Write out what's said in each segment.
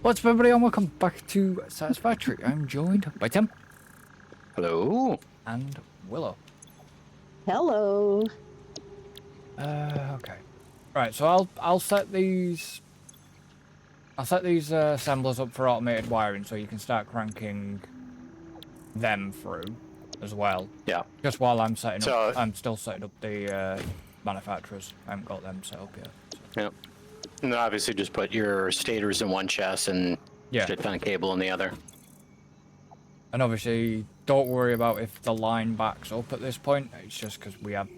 What's up, everybody, and welcome back to Satisfactory. I'm joined by Tim. Hello. And Willow. Hello. Okay. Right, so I'll set these assemblers up for automated wiring, so you can start cranking them through as well. Yeah. Just while I'm still setting up the manufacturers. I haven't got them set up yet. So. Yep. And then obviously just put your stators in one chest and shit ton of cable in the other. And obviously, don't worry about if the line backs up at this point. It's just because we have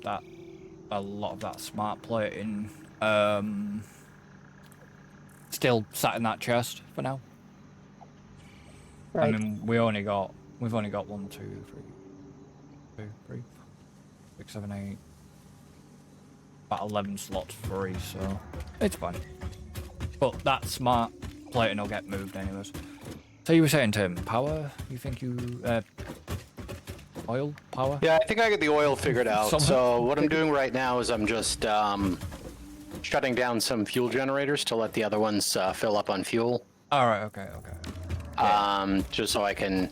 a lot of that smart plating still sat in that chest for now. Right. I mean, we've only got 1, 2, 3, 6, 7, 8, about 11 slots free, so it's fine. But that smart plating will get moved anyways. So you were saying, Tim, power? You think oil power? Yeah, I think I got the oil figured out. So what I'm doing right now is I'm just shutting down some fuel generators to let the other ones fill up on fuel. All right. Okay. Yeah. Just so I can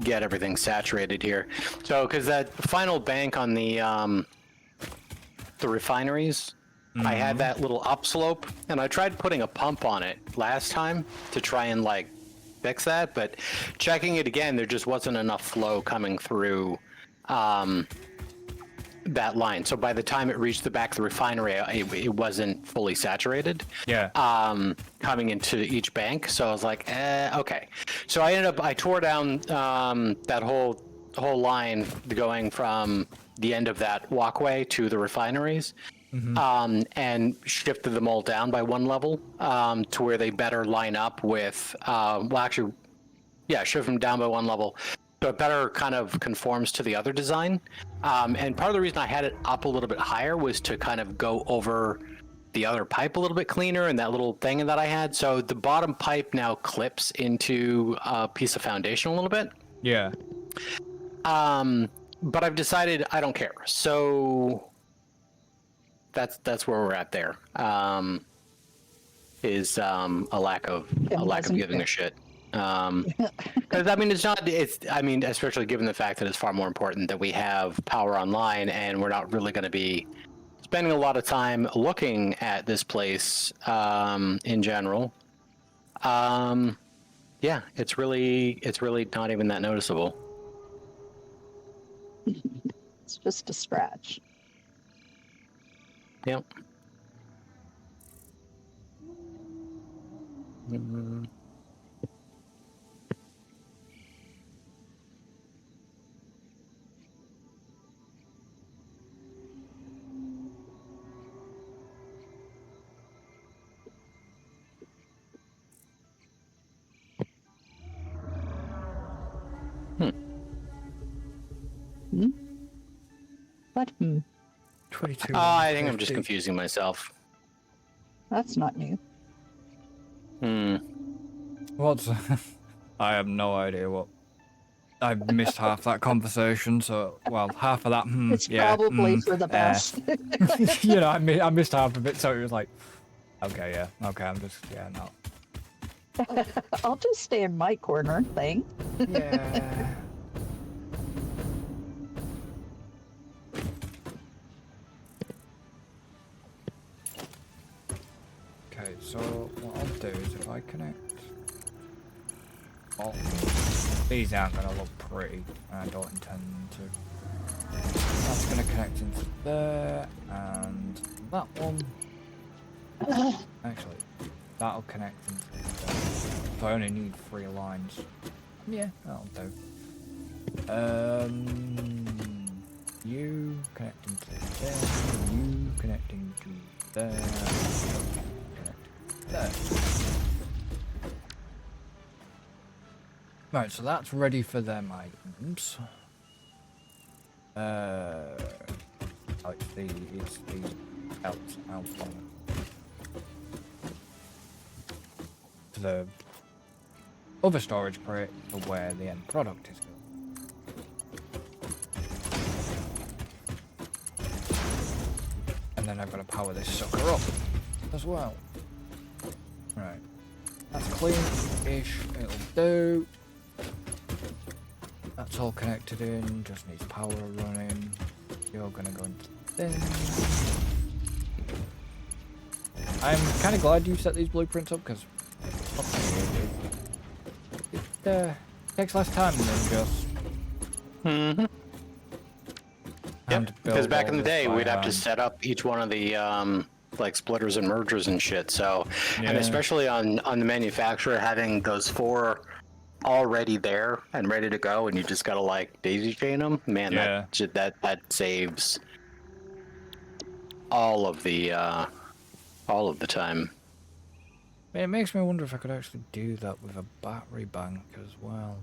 get everything saturated here. So because that final bank on the refineries, I had that little upslope, and I tried putting a pump on it last time to try and like fix that, but checking it again, there just wasn't enough flow coming through that line. So by the time it reached the back of the refinery, it wasn't fully saturated. Yeah. Coming into each bank. So I was like, okay. So I tore down that whole line going from the end of that walkway to the refineries. And shifted them all down by one level to where they better line up with, shift them down by one level. So it better kind of conforms to the other design. And part of the reason I had it up a little bit higher was to kind of go over the other pipe a little bit cleaner and that little thing that I had. So the bottom pipe now clips into a piece of foundation a little bit. Yeah. But I've decided I don't care. So that's where we're at there. Is a lack of giving a shit. Because I mean, especially given the fact that it's far more important that we have power online, and we're not really going to be spending a lot of time looking at this place in general. Yeah, it's really not even that noticeable. It's just a scratch. Yep. Mm-hmm. What? 22. I think I'm just confusing myself. That's not new. What's... I have no idea what... I missed half that conversation, so... Well, half of that, It's probably for the best. You know, I missed half of it, so it was like... Okay, yeah. Okay, I'm just... Yeah, no. I'll just stay in my corner thing. Yeah. Okay, so what I'll do is if I connect... Oh, these aren't going to look pretty, and I don't intend to. That's going to connect into there, and that one... Actually, that'll connect into there. So I only need 3 lines. Yeah, that'll do. You connecting to there, you connecting to there, connect there. Right, so that's ready for them items. It's the out one. To the other storage crate for where the end product is going. And then I've got to power this sucker up as well. Right. That's clean-ish. It'll do. That's all connected in. Just needs power running. You're gonna go into this. I'm kind of glad you set these blueprints up because it takes less time than just. Mm-hmm. having Yep. to build Because back all in the this day, by we'd have to hand. set up each one of the like splitters and mergers and shit. So, and Yeah. especially on the manufacturer having those 4 already there and ready to go, and you just gotta like daisy chain them. Man, Yeah. that saves all of the time. It makes me wonder if I could actually do that with a battery bank as well.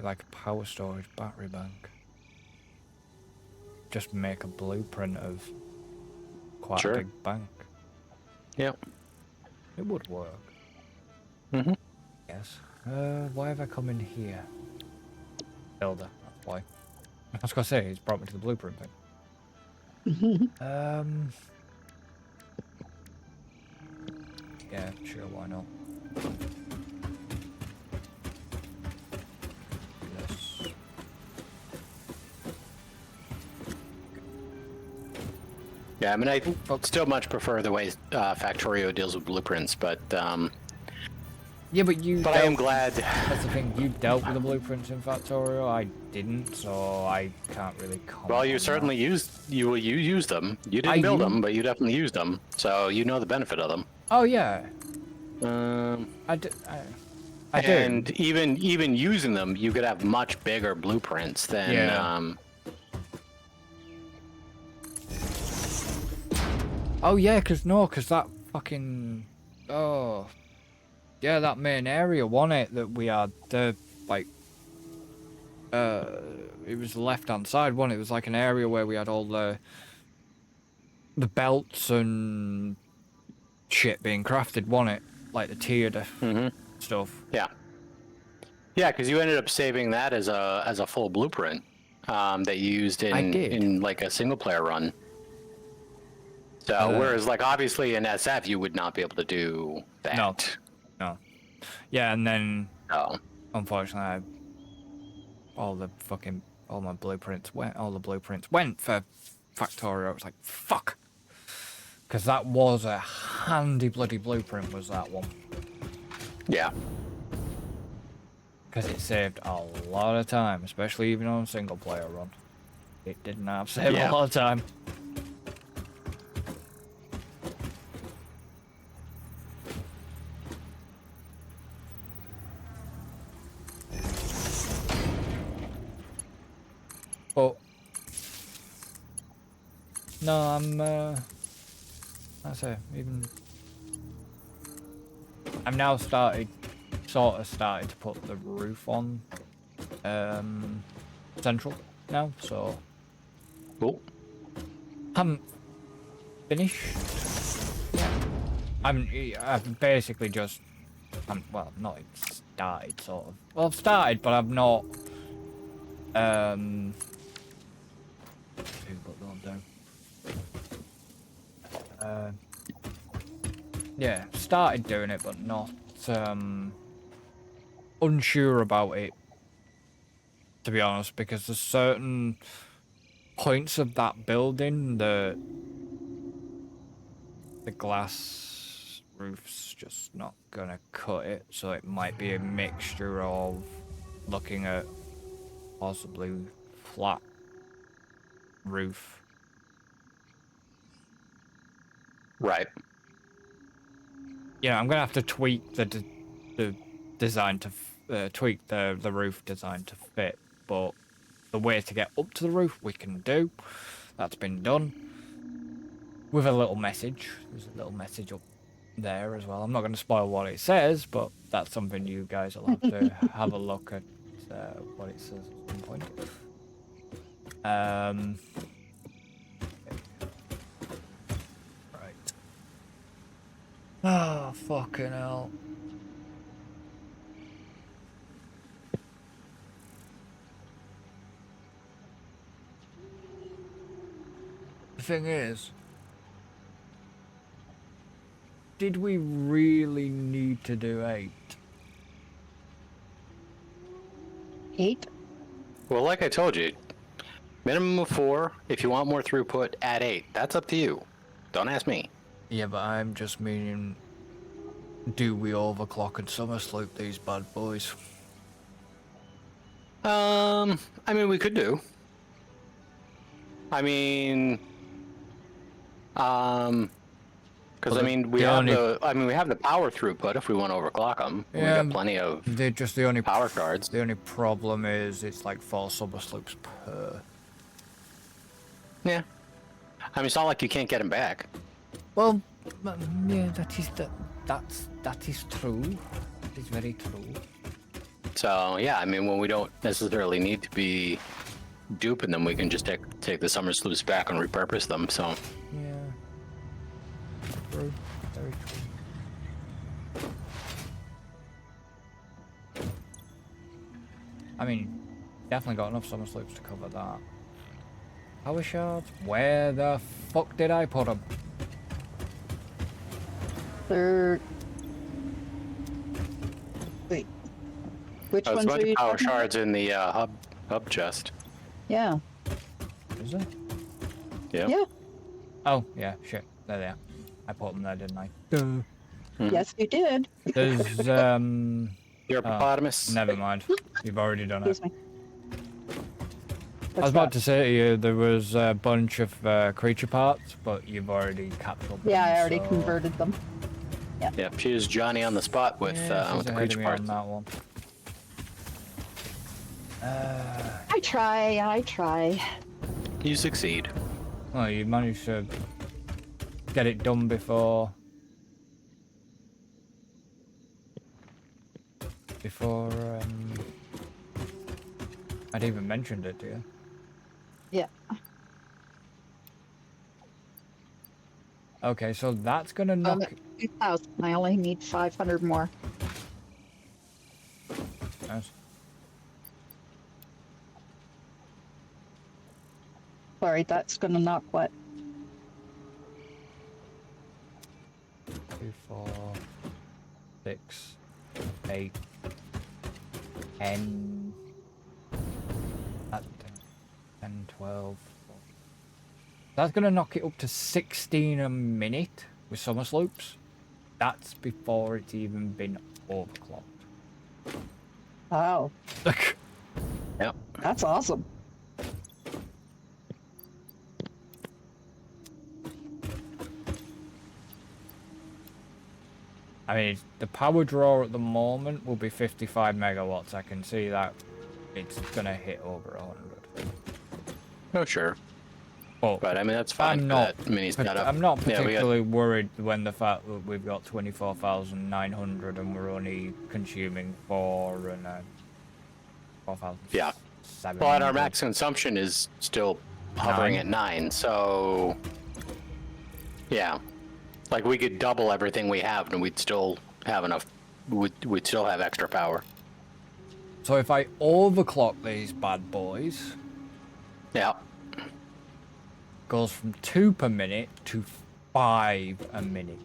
Like a power storage battery bank. Just make a blueprint of quite Sure. a big bank. Yep. It would work. Mm-hmm. Yes. Why have I come in here? Builder, that's why. I was gonna say, he's brought me to the blueprint thing. Yeah, sure, why not? Yes. Yeah, I mean, I still much prefer the way Factorio deals with blueprints, but Yeah, but I am glad. That's the thing, you dealt with the blueprints in Factorio, I didn't, so I can't really comment Well, you on certainly you used them. You I didn't build u- them, but you definitely used them, so you know the benefit of them. that. Oh yeah, Um, I do. and even using them, you could have much bigger blueprints than. Yeah. Oh yeah, cause that fucking, oh, yeah, that main area, wasn't it, that we had, like, it was the left-hand side, wasn't it? It was like an area where we had all the belts and shit being crafted, wasn't it? Like the tiered stuff. Yeah. Yeah, because you ended up saving that as a full blueprint that you used I did. in like a single player run. So whereas like obviously in SF you would not be able to do that. No. Yeah, and then, Oh. unfortunately, all the blueprints went for Factorio. It's like, fuck. Because that was a handy bloody blueprint, was that one. Yeah. Because it saved a lot of time, especially even on a single player run. It did not save a lot of time. But no, I'm now sort of started to put the roof on central now, so Cool. haven't finished. I've basically just well, not started sort of. Well, I've started, but I've not put that down. Yeah, started doing it, but not unsure about it, to be honest, because there's certain points of that building that the glass roof's just not gonna cut it, so it might be a mixture of looking at possibly flat roof. Right. Yeah, I'm gonna have to tweak the design to tweak the roof design to fit, but the way to get up to the roof we can do. That's been done with a little message. There's a little message up there as well. I'm not going to spoil what it says, but that's something you guys will have to have a look at what it says at some point. Right. Oh, fucking hell. The thing is, did we really need to do 8? 8? Well, like I told you, minimum of 4. If you want more throughput, add 8. That's up to you. Don't ask me. Yeah, but I'm just meaning, do we overclock and summer slope these bad boys? I mean, we could do. I mean, because Well, I mean, we the have only- we have the power throughput if we want to overclock them. We Yeah, got plenty of They're just the only power cards. The only problem is it's like 4 summer slopes per. Yeah. I mean, it's not like you can't get them back. Well, yeah, that is true. That is very true. So yeah, I mean, when we don't necessarily need to be duping them, we can just take the summer sloops back and repurpose them. So Yeah. True. Very true. I mean, definitely got enough summer slopes to cover that. Power shards? Where the fuck did I put them? They're... Wait. Which there's a ones bunch are you of power talking about? shards in the hub chest. Yeah. Is it? Yeah. Yeah. Oh, yeah, shit. There they are. I put them there, didn't I? Duh. Yes, you did. There's, Hippopotamus. never mind. You've already done it. Excuse me. I was about to say to you there was a bunch of creature parts, but you've already captured them. Yeah, I already so... converted them. Yep, she was Johnny on the spot with Yeah, she's the ahead of creature me parts. on that one. I try. You succeed. Well, you managed to get it done before... I'd even mentioned it to you. Yeah. Okay, so that's gonna knock... 2,000. I only need 500 more. Nice. Sorry, that's gonna knock what? 2, 4, 6, 8, 10, 10, 12. That's gonna knock it up to 16 a minute with summer slopes. That's before it's even been overclocked. Wow, Yep. that's awesome. I mean, the power draw at the moment will be 55 megawatts. I can see that it's gonna hit over 100. Oh, sure. But I mean, that's fine. I'm not. For that mini setup. I'm not Yeah, we got- particularly worried when the fact that we've got 24,900 and we're only consuming 4,000. Yeah. Well, and our max consumption is still hovering 9. at 9, so yeah, like we could double everything we have, and we'd still have enough. We'd still have extra power. So if I overclock these bad boys, Yeah. goes from 2 per minute to 5 a minute.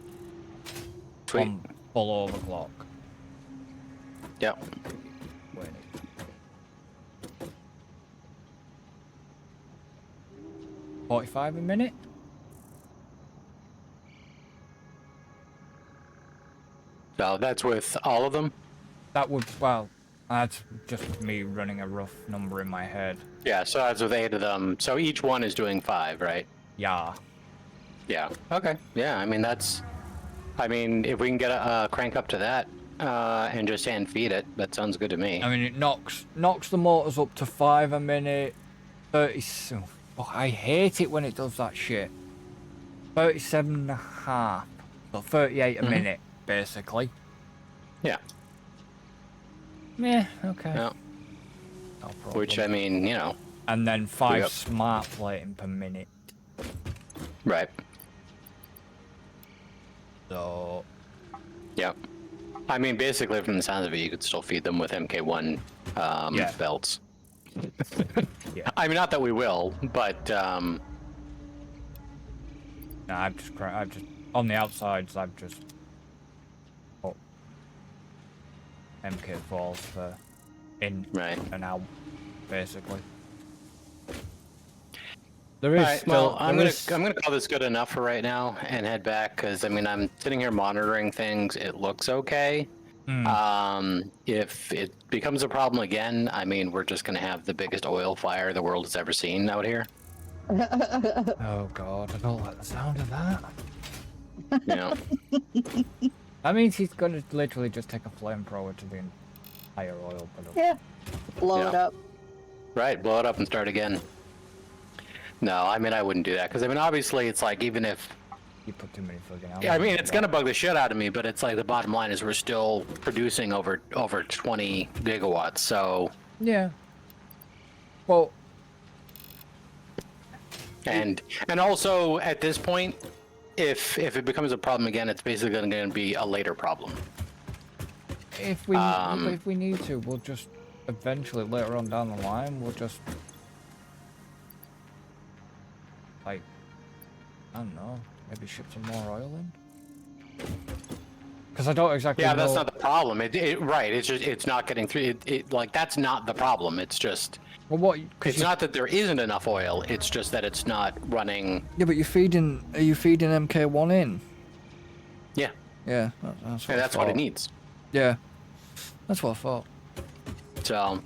Sweet. On full overclock. Yep. Wait. 45 a minute? So that's with all of them. That would, well, that's just me running a rough number in my head. Yeah. So that's with 8 of them. So each one is doing 5, right? Yeah. Yeah. Okay. Yeah. I mean, that's. I mean, if we can get a crank up to that and just hand feed it, that sounds good to me. I mean, it knocks the motors up to 5 a minute. 30. Oh, I hate it when it does that shit. 37 and a half. So 38 a minute, basically. Yeah. Yeah, okay. Yeah. No problem. Which I mean, you know. And then 5 Yep. smart plating per minute. Right. So, Yep. I mean, basically, from the sounds of it, you could still feed them with MK1 Yeah. belts. yeah. I mean, not that we will, but No, I've just on the outsides. I've just put MK4s for in Right. and out, basically. There is All right. still. Well, I'm there gonna is- call this good enough for right now and head back because I mean I'm sitting here monitoring things. It looks okay. If it becomes a problem again, I mean we're just gonna have the biggest oil fire the world has ever seen out here. Oh god, I don't like the sound of that. You know. That means he's gonna literally just take a flamethrower to the entire oil production. Yeah. Blow it Yeah. up. Right. Blow it up and start again. No, I mean I wouldn't do that because I mean obviously it's like even if You put too many friggin' out. yeah, I mean it's gonna bug the shit out of me, but it's like the bottom line is we're still producing over 20 gigawatts. So Yeah. Well, and also at this point, if it becomes a problem again, it's basically going to be a later problem. if we need to, we'll just eventually later on down the line, we'll just like I don't know, maybe ship some more oil in. Because I don't exactly Yeah, know. that's not the problem. Right. It's just it's not getting through. It like that's not the problem. It's just Well, what? it's not that there isn't enough oil. It's just that it's not running. Yeah, but are you feeding MK1 in? Yeah, Yeah, that's what and I that's what it thought. needs. Yeah, that's what I thought. So,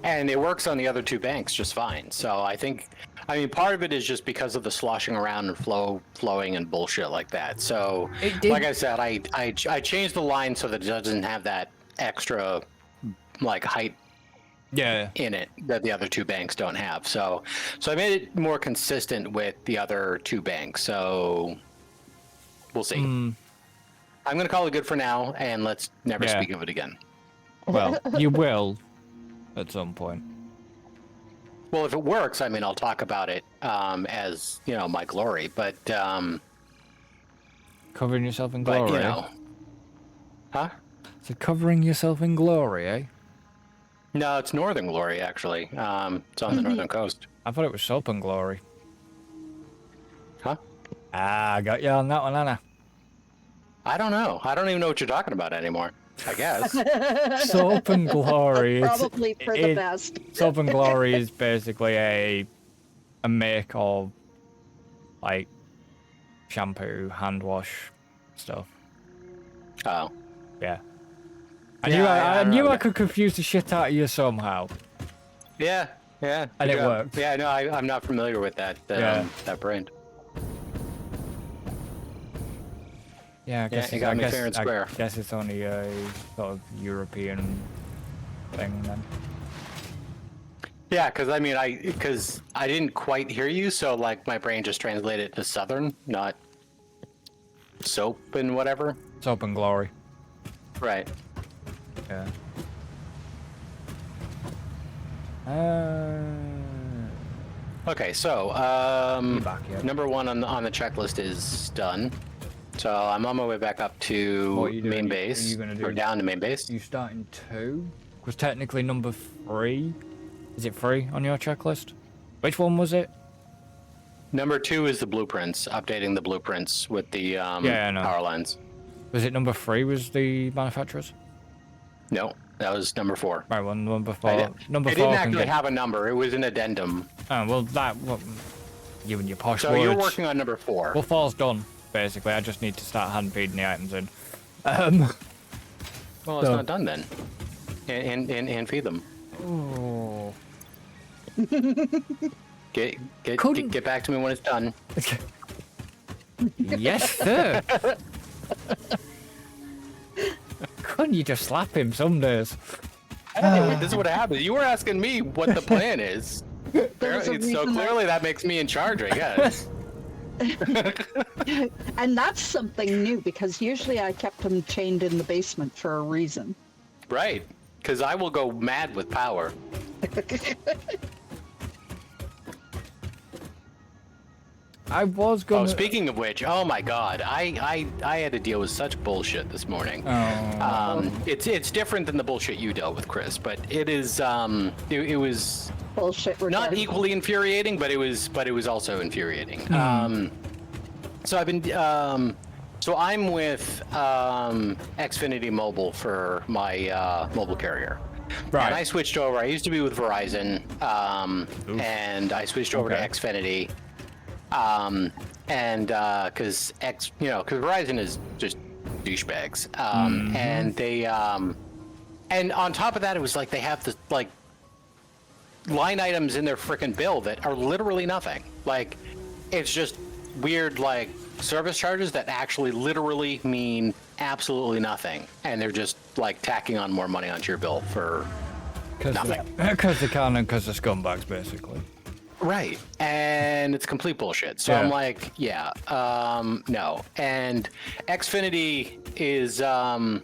and it works on the other two banks just fine. So I think, I mean, part of it is just because of the sloshing around and flowing and bullshit like that. So, It did- like I said, I changed the line so that it doesn't have that extra like height Yeah. in it that the other two banks don't have. So I made it more consistent with the other two banks. So we'll see. I'm gonna call it good for now, and let's never Yeah. speak of it again. Well, you will at some point. Well, if it works, I mean, I'll talk about it as you know my glory. But Covering yourself in glory. you know, huh? So covering yourself in glory, eh? No, it's Northern Glory actually. It's on the northern coast. I thought it was soap and glory. Huh? Ah, I got you on that one, Anna. I don't know. I don't even know what you're talking about anymore. I guess. Soap and glory. Probably for the best. Soap and glory is basically a make of like shampoo, hand wash stuff. Oh. Yeah. I Yeah, knew I I don't knew know. I could confuse the shit out of you somehow. Yeah. Yeah. And good it job. worked. Yeah. No, I'm not familiar with that. Yeah. That brand. Yeah, I guess you got me fair and I square. guess it's only a sort of European thing then. Yeah, because I mean, because I didn't quite hear you, so like my brain just translated it to Southern, not soap and whatever. Soap and glory. Right. Yeah. Okay, so You back yet? number one on the checklist is done. So I'm on my way back up What to are you doing? main Are base, you gonna do- or down to main base. You starting 2? Because technically number 3. Is it 3 on your checklist? Which one was it? Number 2 is the blueprints, updating the blueprints with the I know. power lines. Was it number 3 was the manufacturers? No, that was number 4. Right, well, number 4. It Number 4 didn't can actually get... have a number. It was an addendum. Oh, well, that... Well, you and your posh So words. you're working on number 4. Well, 4's done, basically. I just need to start hand feeding the items in. Well, it's So- not done then. And feed them. Oh. Get back to me when it's done. Yes, sir. Couldn't you just slap him some days? Hey, this is what happens. You were asking me what the plan is. There's a So reason clearly that makes me in charge, I guess. And that's something new because usually I kept them chained in the basement for a reason. Right. Because I will go mad with power. I was gonna... Oh, speaking of which, oh my god, I had to deal with such bullshit this morning. Oh. It's different than the bullshit you dealt with, Chris, but it is it was bullshit. Not regarding- equally infuriating, but it was also infuriating. So I've been so I'm with Xfinity Mobile for my mobile carrier. Right. And I switched over. I used to be with Verizon, and I switched over to Xfinity. And because Verizon is just douchebags, and they and on top of that, it was like they have the like line items in their freaking bill that are literally nothing. Like, it's just weird, like service charges that actually literally mean absolutely nothing, and they're just like tacking on more money onto your bill for nothing. Because they can, and because they're scumbags, basically. Right. And it's complete bullshit. So I'm like, no. And Xfinity is I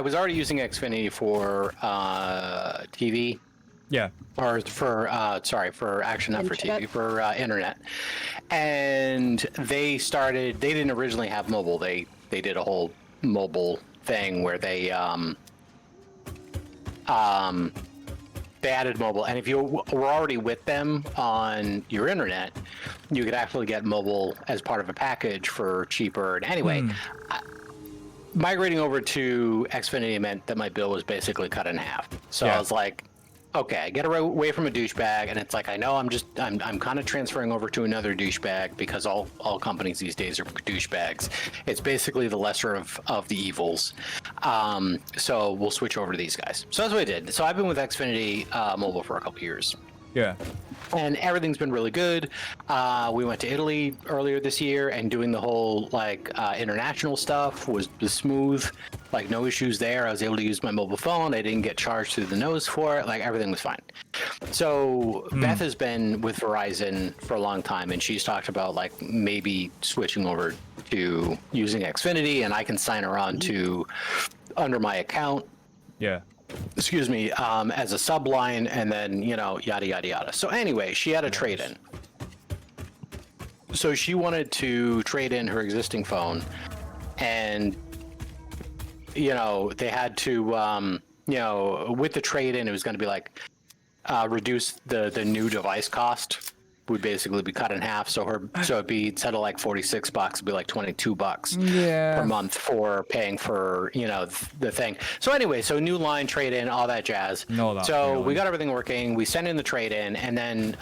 was already using Xfinity for TV. Yeah. Or for actually not for TV, for internet. And they didn't originally have mobile. They did a whole mobile thing where they added mobile, and if you were already with them on your internet, you could actually get mobile as part of a package for cheaper. And anyway, migrating over to Xfinity meant that my bill was basically cut in half. So I was like, okay, get away from a douchebag. And it's like, I know I'm kind of transferring over to another douchebag because all companies these days are douchebags. It's basically the lesser of the evils. So we'll switch over to these guys. So that's what I did. So I've been with Xfinity Mobile for a couple years. Yeah. And everything's been really good. We went to Italy earlier this year, and doing the whole like international stuff was smooth. Like, no issues there. I was able to use my mobile phone. I didn't get charged through the nose for it. Like, everything was fine. So Beth has been with Verizon for a long time, and she's talked about like maybe switching over to using Xfinity, and I can sign her on to under my account. Yeah. Excuse me, as a subline, and then, yada, yada, yada. So anyway, she had a trade-in. So she wanted to trade in her existing phone, and, they had to, with the trade-in, it was going to be like, reduce the new device cost would basically be cut in half. So it'd be, instead of like $46, it'd be like $22 per month for paying for, the thing. So anyway, so new line, trade in, all that jazz. We got everything working. We sent in the trade in, and then,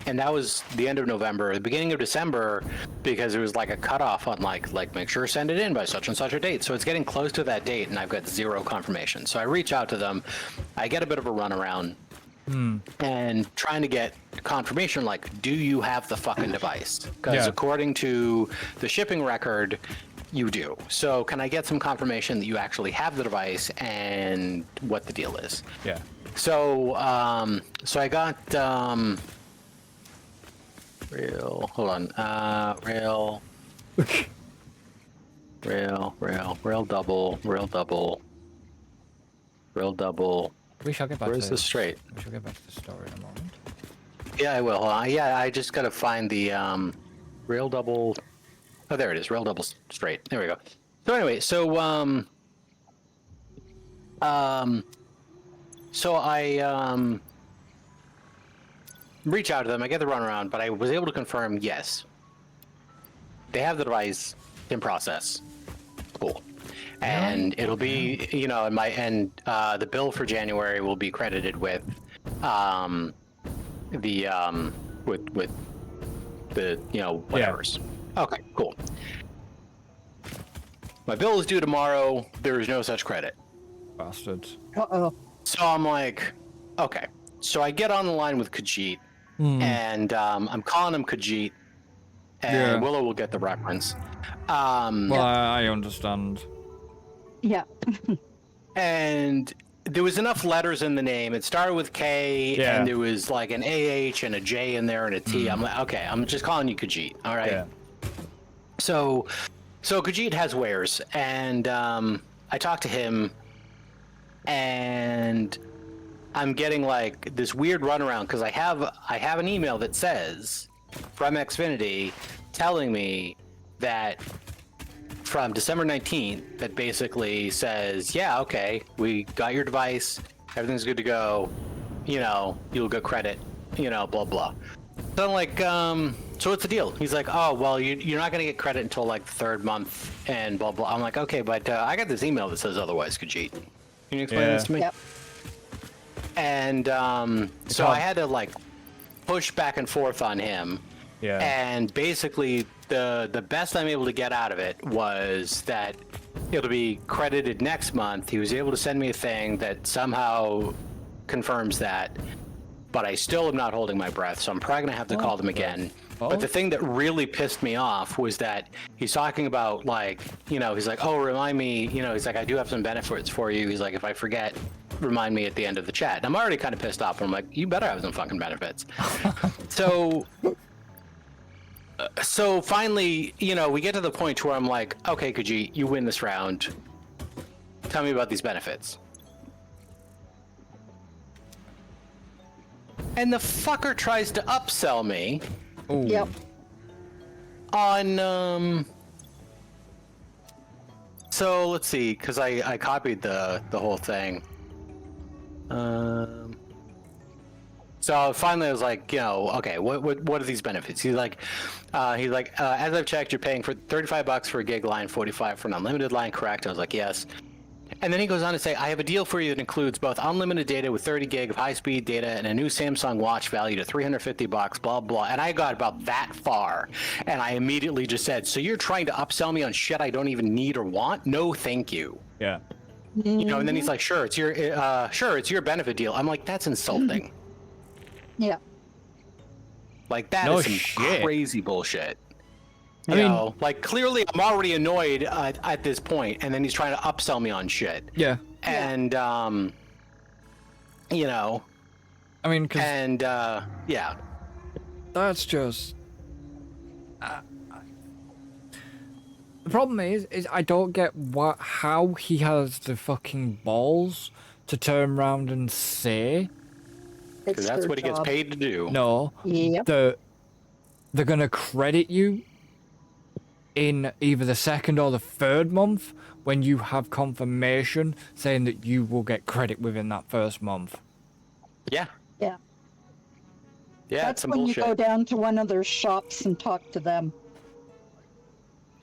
and that was the end of November, the beginning of December, because it was like a cutoff on like make sure send it in by such and such a date. So it's getting close to that date, and I've got zero confirmation. So I reach out to them. I get a bit of a runaround. And trying to get confirmation, like, do you have the fucking device? Because according to the shipping record, you do. So can I get some confirmation that you actually have the device and what the deal is? Yeah. So so I got rail double. We shall get back Where's to the straight? We shall get back to the story in a moment. Yeah, I will. I just gotta find the rail double. Oh, there it is. Rail double straight. There we go. So anyway, so I reach out to them. I get the runaround, but I was able to confirm, yes, they have the device in process. Cool. And it'll be, in my the bill for January will be credited with with the whatevers. Okay, cool. My bill is due tomorrow. There is no such credit. Bastards. Uh-oh. So I'm like, okay. So I get on the line with Khajiit, and I'm calling him Khajiit, and Willow will get the reference. Well, I understand. Yeah. And there was enough letters in the name. It started with K, and there was like an AH and a J in there and a T. I'm like, okay, I'm just calling you Khajiit. All right. Yeah. So Khajiit has wares, and I talked to him, and I'm getting like this weird runaround because I have an email that says from Xfinity telling me that from December 19th that basically says, yeah, okay, we got your device, everything's good to go, you'll get credit, blah blah. So I'm like, so what's the deal? He's like, oh well, you're not gonna get credit until like the third month and blah blah. I'm like, okay, but I got this email that says otherwise, Khajiit. Can you explain this to me? Yep. And so I had to like push back and forth on him. Yeah. And basically, the best I'm able to get out of it was that it'll be credited next month. He was able to send me a thing that somehow confirms that, but I still am not holding my breath, so I'm probably gonna have to call them again. Oh. But the thing that really pissed me off was that he's talking about like, he's like, oh, remind me, he's like, I do have some benefits for you. He's like, if I forget, remind me at the end of the chat. And I'm already kind of pissed off, and I'm like, you better have some fucking benefits. So finally, we get to the point where I'm like, okay, Khajiit, you win this round. Tell me about these benefits. And the fucker tries to upsell me Ooh. Yep. on, so let's see, because I copied the whole thing. So finally I was like, okay, what are these benefits? He's like, as I've checked, you're paying for $35 for a gig line, 45 for an unlimited line, correct? I was like, yes. And then he goes on to say, I have a deal for you that includes both unlimited data with 30 gig of high-speed data and a new Samsung watch valued at $350, blah, blah. And I got about that far, and I immediately just said, so you're trying to upsell me on shit I don't even need or want? No, thank you. Yeah. And then he's like, sure, it's your benefit deal. I'm like, that's insulting. Yeah. Like, that No is some shit. crazy bullshit. I You mean- know, like, clearly I'm already annoyed at this point, and then he's trying to upsell me on shit. Yeah. And, I mean, because yeah. that's just. The problem is I don't get how he has the fucking balls to turn around and say Because that's what he gets paid to do. no. Yep. They're gonna credit you in either the second or the third month when you have confirmation saying that you will get credit within that first month. Yeah. Yeah. Yeah, That's it's some when bullshit. you go down to one of their shops and talk to them.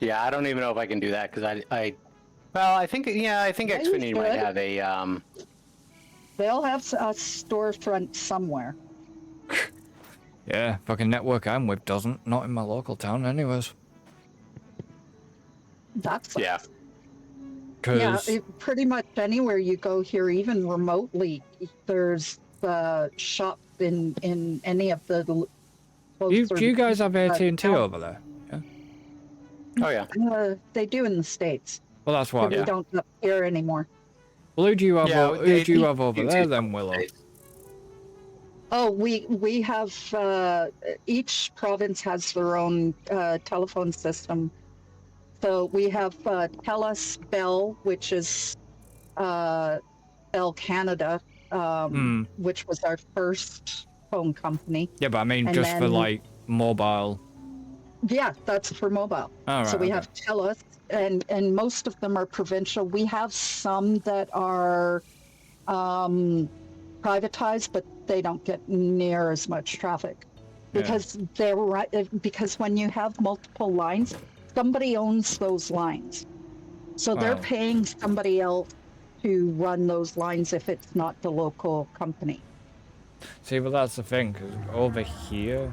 Yeah, I don't even know if I can do that, because I think Yeah, you Xfinity might should. have a, They'll have a storefront somewhere. Yeah, fucking network I'm with doesn't. Not in my local town, anyways. That's yeah. yeah. Because Pretty much anywhere you go here, even remotely, there's shops in any of the. do you guys have AT&T town. over there? Yeah. Oh, yeah. They do in the States. Well, that's But what. we don't up here anymore. Well, who do you have? Yeah, Who do you have AT&T over there then, Willow? Oh, we have each province has their own telephone system. So we have TELUS Bell, which is Bell Canada, which was our first phone company. Yeah, but I mean, And just for then- like mobile. Yeah, that's for mobile. All right. So we okay. have TELUS, and most of them are provincial. We have some that are privatized, but they don't get near as much traffic because they're right. Because when you have multiple lines, somebody owns those lines, so they're Wow. paying somebody else to run those lines if it's not the local company. See, but that's the thing, because over here,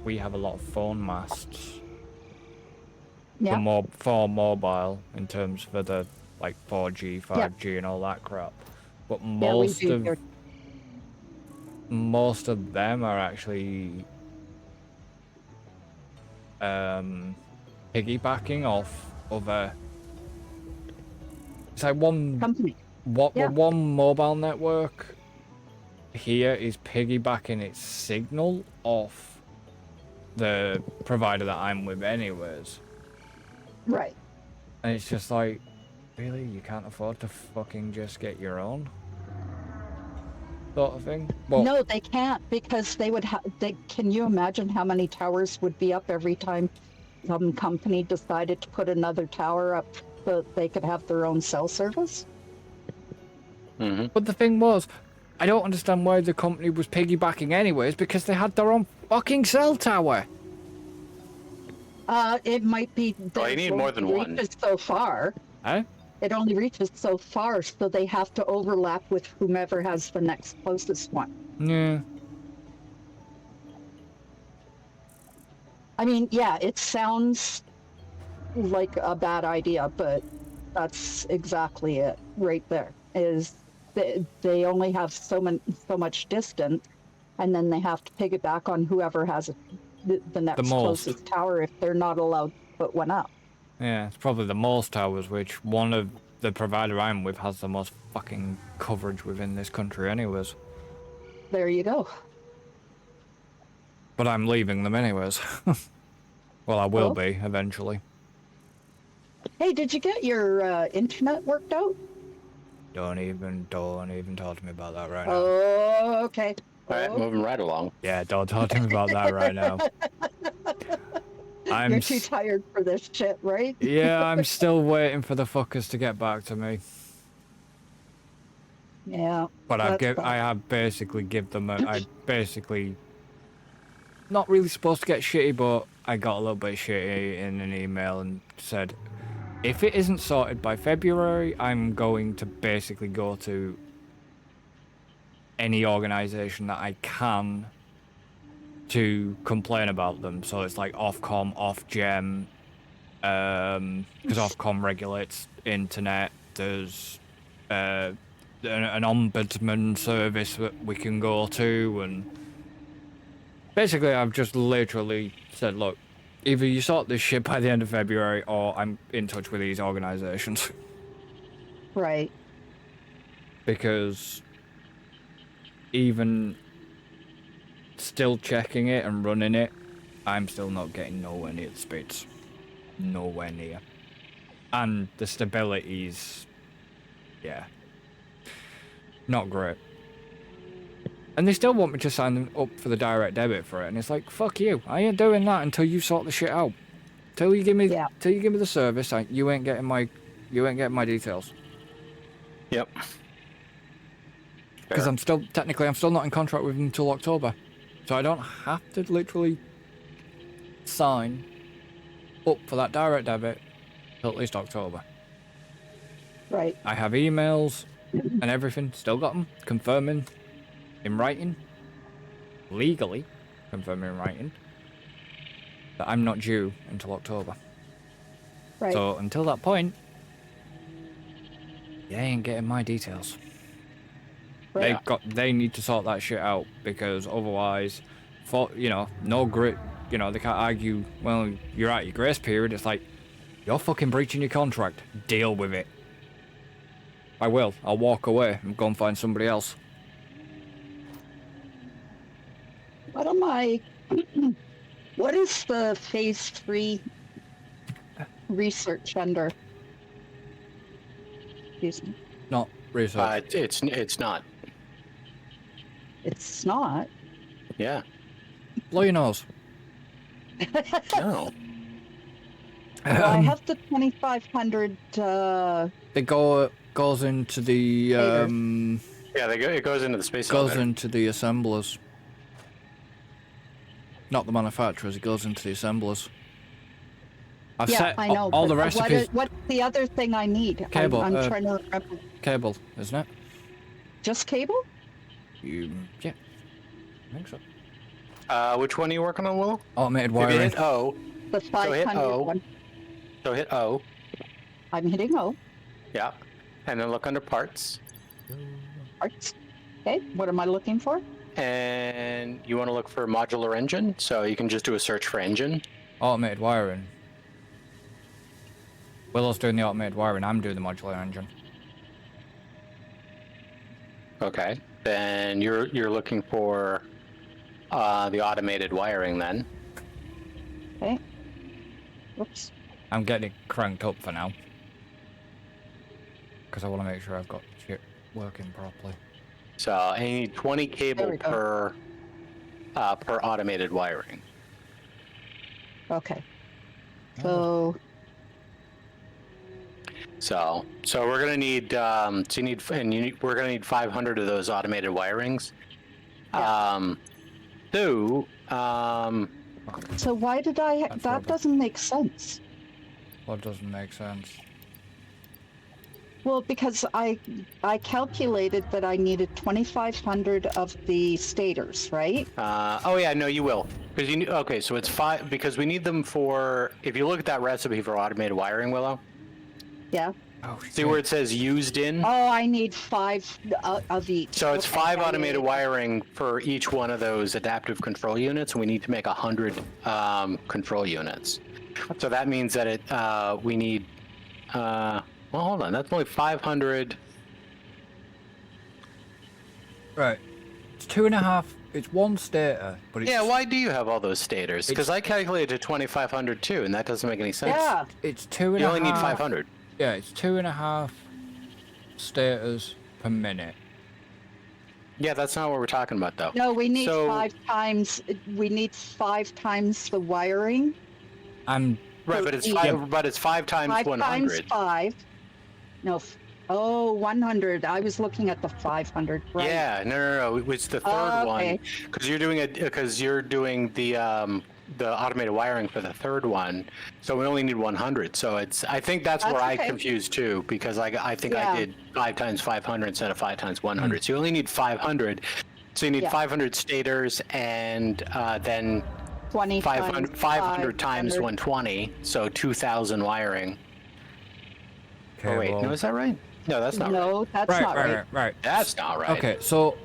we have a lot of phone masts Yeah. for mobile in terms for the like 4G, 5G, and all that crap. But Yeah, we do here. most of them are actually piggybacking off other. It's like Company. Yeah. one mobile network here is piggybacking its signal off the provider that I'm with anyways. Right. And it's just like, really? You can't afford to fucking just get your own? Sort of thing? Well, No, they can't because they would have. Can you imagine how many towers would be up every time some company decided to put another tower up so they could have their own cell service? Mm-hmm. but the thing was, I don't understand why the company was piggybacking anyways, because they had their own fucking cell tower. It might be Well, that you it need more than one. reaches so far. Eh? It only reaches so far, so they have to overlap with whomever has the next closest one. Yeah. I mean, yeah, it sounds like a bad idea, but that's exactly it right there. Is they only have so much distance, and then they have to piggyback on whoever has the The next most. closest tower if they're not allowed to put one up. Yeah, it's probably the most towers, which one of the provider I'm with has the most fucking coverage within this country anyways. There you go. But I'm leaving them anyways. Well, I will Oh, be eventually. hey, did you get your internet worked out? Don't even talk to me about that right now. Oh, okay. All right, Oh, moving right along. Yeah, don't talk to me about that right now. you're too tired for this shit, right? Yeah, I'm still waiting for the fuckers to get back to me. Yeah, But I have basically give them I basically not really supposed to get shitty, but I got a little bit shitty in an email and said, if it isn't sorted by February, I'm going to basically go to any organization that I can to complain about them. So it's like Ofcom, Ofgem, because Ofcom regulates internet. There's an ombudsman service that we can go to, and basically I've just literally said, look, either you sort this shit by the end of February, or I'm in touch with these organizations. right. Because even still checking it and running it, I'm still not getting nowhere near the speeds. Nowhere near. And the stability's, yeah, not great. And they still want me to sign them up for the direct debit for it, and it's like, fuck you. I ain't doing that until you sort the shit out. Till you give me the service, you ain't getting my details. Yep. Because I'm still not in contract with them until October, so I don't have to literally sign up for that direct debit till at least October. Right. I have emails and everything, still got them, confirming in writing, legally confirming in writing, that I'm not due until October. Right. So until that point, you ain't getting my details. Right. They need to sort that shit out, because otherwise, no grit, they can't argue, well, you're out your grace period. It's like, you're fucking breaching your contract. Deal with it. I will. I'll walk away and go and find somebody else. What am I? What is the phase 3 research under? Excuse me. Not research. It's not. It's not. Yeah. Blow your nose. No. Well, I have the 2500. It goes into the Yeah, it goes into the space elevator. into the assemblers. Not the manufacturers. It goes into the assemblers. I've Yeah, set I know. all the but recipes. what's the other thing I need? Cable, I'm trying to remember. Cable, isn't it? Just cable? Yeah, I think so. Which one are you working on, Will? Automated If you wiring. hit O, The 500 O. one. so hit O. I'm hitting O. Yeah. And then look under parts. Parts. Okay. What am I looking for? And you want to look for modular engine. So you can just do a search for engine. Automated wiring. Willow's doing the automated wiring. I'm doing the modular engine. Okay. Then you're looking for the automated wiring then. Okay. Whoops. I'm getting it cranked up for now, because I want to make sure I've got shit working properly. So I need 20 There cable we go. per automated wiring. Okay. So So we're gonna need we're gonna need 500 of those automated wirings. Yeah. So why did That's that rubber. doesn't make sense. What doesn't make sense? Well, because I calculated that I needed 2,500 of the stators, right? Oh yeah, no, you will. Because okay, so it's 5 because we need them for. If you look at that recipe for automated wiring, Willow, Yeah. Oh, see where it says used in. Oh, I need 5 of each. So it's Okay, 5 yeah, automated yeah. wiring for each one of those adaptive control units, and we need to make 100 control units. So that means that we need. Well, hold on. That's only 500. Right. It's 2.5. It's one stator, but it's Yeah, why do you have all those stators? Because I calculated to 2,500 too, and that doesn't make any sense. Yeah. it's 2.5. You only need 500. Yeah, it's 2.5 stators per minute. Yeah, that's not what we're talking about, though. No, we need So- 5 times. We need 5 times the wiring. And Right, but it's Yeah. 5. But it's 5 times 5 100. times 5. No. 100. I was looking at the 500. Right. Yeah, no. It's the third one Okay. because you're doing the automated wiring for the third one. So we only need 100. So I think that's where I okay. confused too because I think Yeah. I did 5 times 500 instead of 5 times 100. So you only need 500. So you need Yeah. 500 stators and then 20 500 times 500. 120. So 2,000 wiring. okay, Oh wait, well, no, is that right? No, that's not right. No, that's right, not right. right. That's not right. Okay, so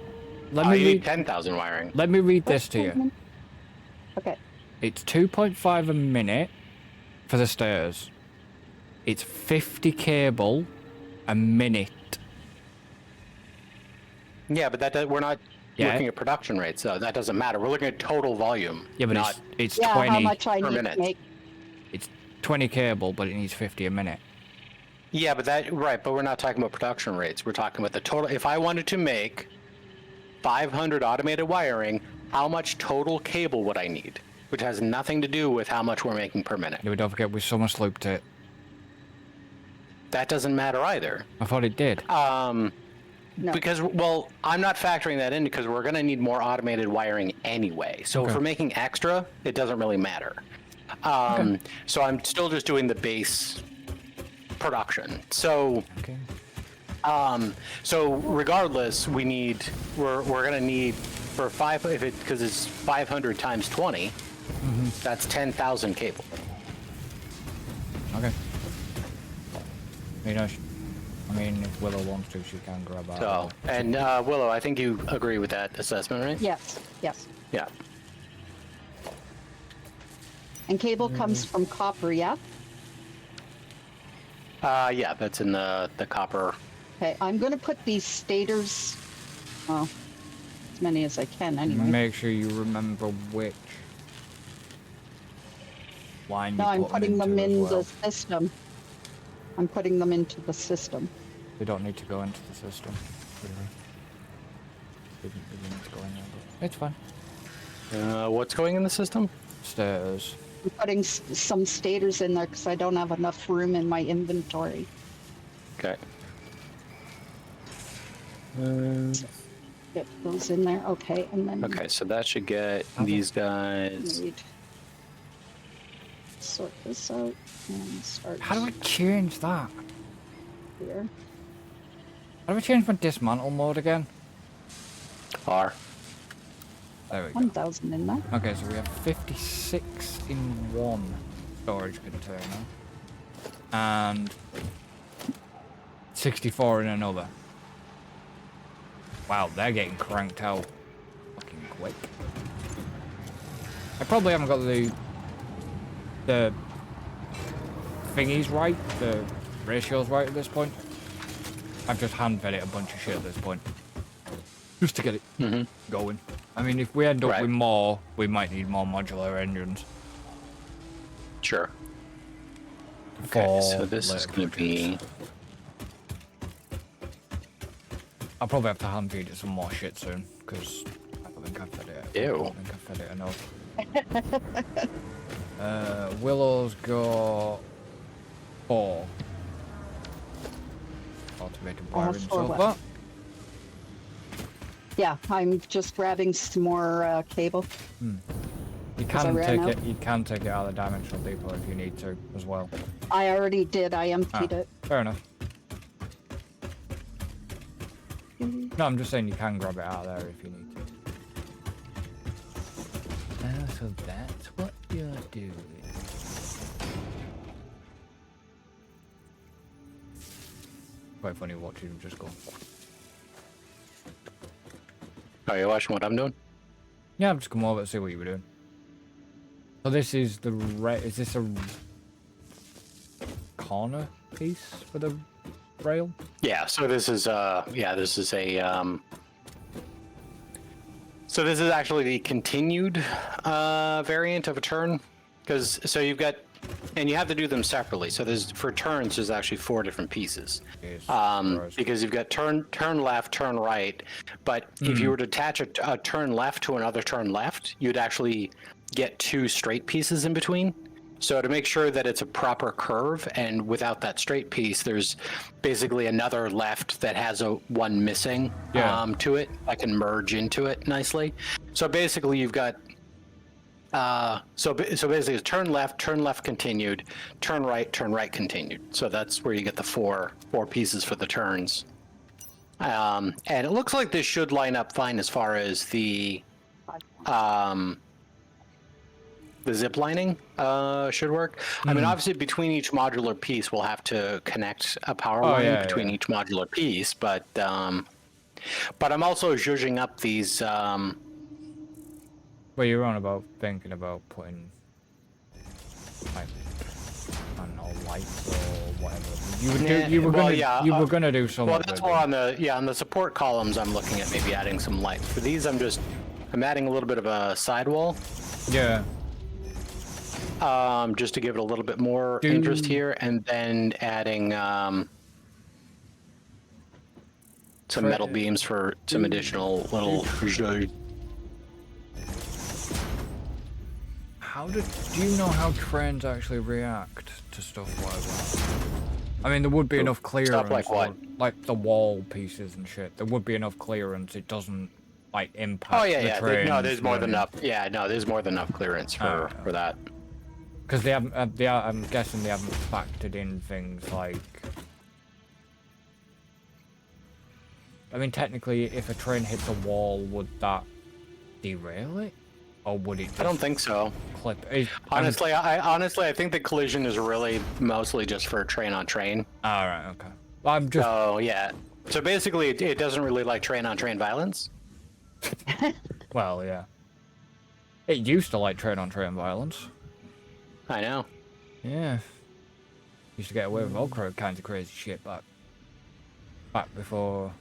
let Oh, me you need read. 10,000 wiring. Let me read this to you. Okay. It's 2.5 a minute for the stairs. It's 50 cable a minute. Yeah, but we're not Yeah. looking at production rates, so that doesn't matter. We're looking at total volume. Yeah, but not. it's Yeah, 20. how much I per need minute. to make. It's 20 cable, but it needs 50 a minute. Yeah, but but we're not talking about production rates. We're talking about the total. If I wanted to make 500 automated wiring, how much total cable would I need? Which has nothing to do with how much we're making per minute. Yeah, we don't forget we summer slooped it. That doesn't matter either. I thought it did. No. Because, well, I'm not factoring that in because we're going to need more automated wiring anyway. So Okay. if we're making extra, it doesn't really matter. So I'm still just doing the base production. So, Okay. so regardless, we're going to need for because it's 500 times 20, that's 10,000 cable. Okay. I mean, if Willow wants to, she can grab that. So, and Willow, I think you agree with that assessment, right? Yes. Yes. Yeah. And cable comes from copper, yeah? Yeah, that's in the copper. Okay, I'm going to put these stators, well, as many as I can anyway. Make sure you remember which line No, you I'm put putting them into in as well. the system. I'm putting them into the system. They don't need to go into the system. Really. They didn't need to go in there, but it's fine. What's going in the system? Stairs. I'm putting some stators in there because I don't have enough room in my inventory. Okay. Get those in there, okay, and then Okay, so that should get these guys. need sort this out and start How do I change that? here. How do I change my dismantle mode again? R. There we go. 1,000 in there. Okay, so we have 56 in one storage container. And 64 in another. Wow, they're getting cranked out fucking quick. I probably haven't got the thingies right, the ratios right at this point. I've just hand-fed it a bunch of shit at this point. Just to get it going. I mean, if we end up Right. with more, we might need more modular engines. Sure. Okay, so for this is later going to be. projects. I'll probably have to hand feed it some more shit soon, because I don't think I've fed it. Ew. I don't think I've fed it enough. Willow's got 4. activated All wiring for so what? far. Yeah, I'm just grabbing some more cable. You Because I can ran take out. it. You can take it out of the dimensional depot if you need to, as well. I already did. I emptied it. Fair enough. No, I'm just saying you can grab it out of there if you need to. So that's what you're doing. Quite funny watching him just go. Are you watching what I'm doing? Yeah, I've just come over to see what you were doing. So this is the is this a corner piece for the rail? Yeah. So this is this is a so this is actually the continued variant of a turn, because so you've got, and you have to do them separately. So there's, for turns, there's actually 4 different pieces. Yes, Because you've got turn left, turn right, but if you were to attach a turn left to another turn left, you'd actually get 2 straight pieces in between. So to make sure that it's a proper curve, and without that straight piece, there's basically another left that has one missing to it. I can merge into it nicely. So basically, you've got so basically it's turn left continued, turn right continued. So that's where you get the four pieces for the turns. And it looks like this should line up fine as far as the zip lining should work. I mean, obviously between each modular piece, we'll have to connect a power line between each modular piece, but I'm also zhuzhing up these. Well, you're on about thinking about putting, like, I don't know, lights or whatever. You would do. You were gonna. You were gonna do something. Well, that's more on the support columns. I'm looking at maybe adding some light. For these, I'm adding a little bit of a sidewall. Yeah. Just to give it a little bit more interest here, and then adding some metal beams for some additional little. Do you know how trains actually react to stuff like that? I mean, there would be enough clearance. Stuff like what? Like the wall pieces and shit. There would be enough clearance. It doesn't like impact. Oh yeah. The There's more than enough. Yeah, no, there's more than enough clearance for that. Because they haven't. I'm guessing they haven't factored in things like. I mean, technically, if a train hits a wall, would that derail it, or would it? Just I don't think so. Clip. I think the collision is really mostly just for train on train. All right. Okay. I'm just. Oh yeah. So basically, it doesn't really like train on train violence. Well, yeah. It used to like train on train violence. I know. Yeah. Used to get away with all kinds of crazy shit back before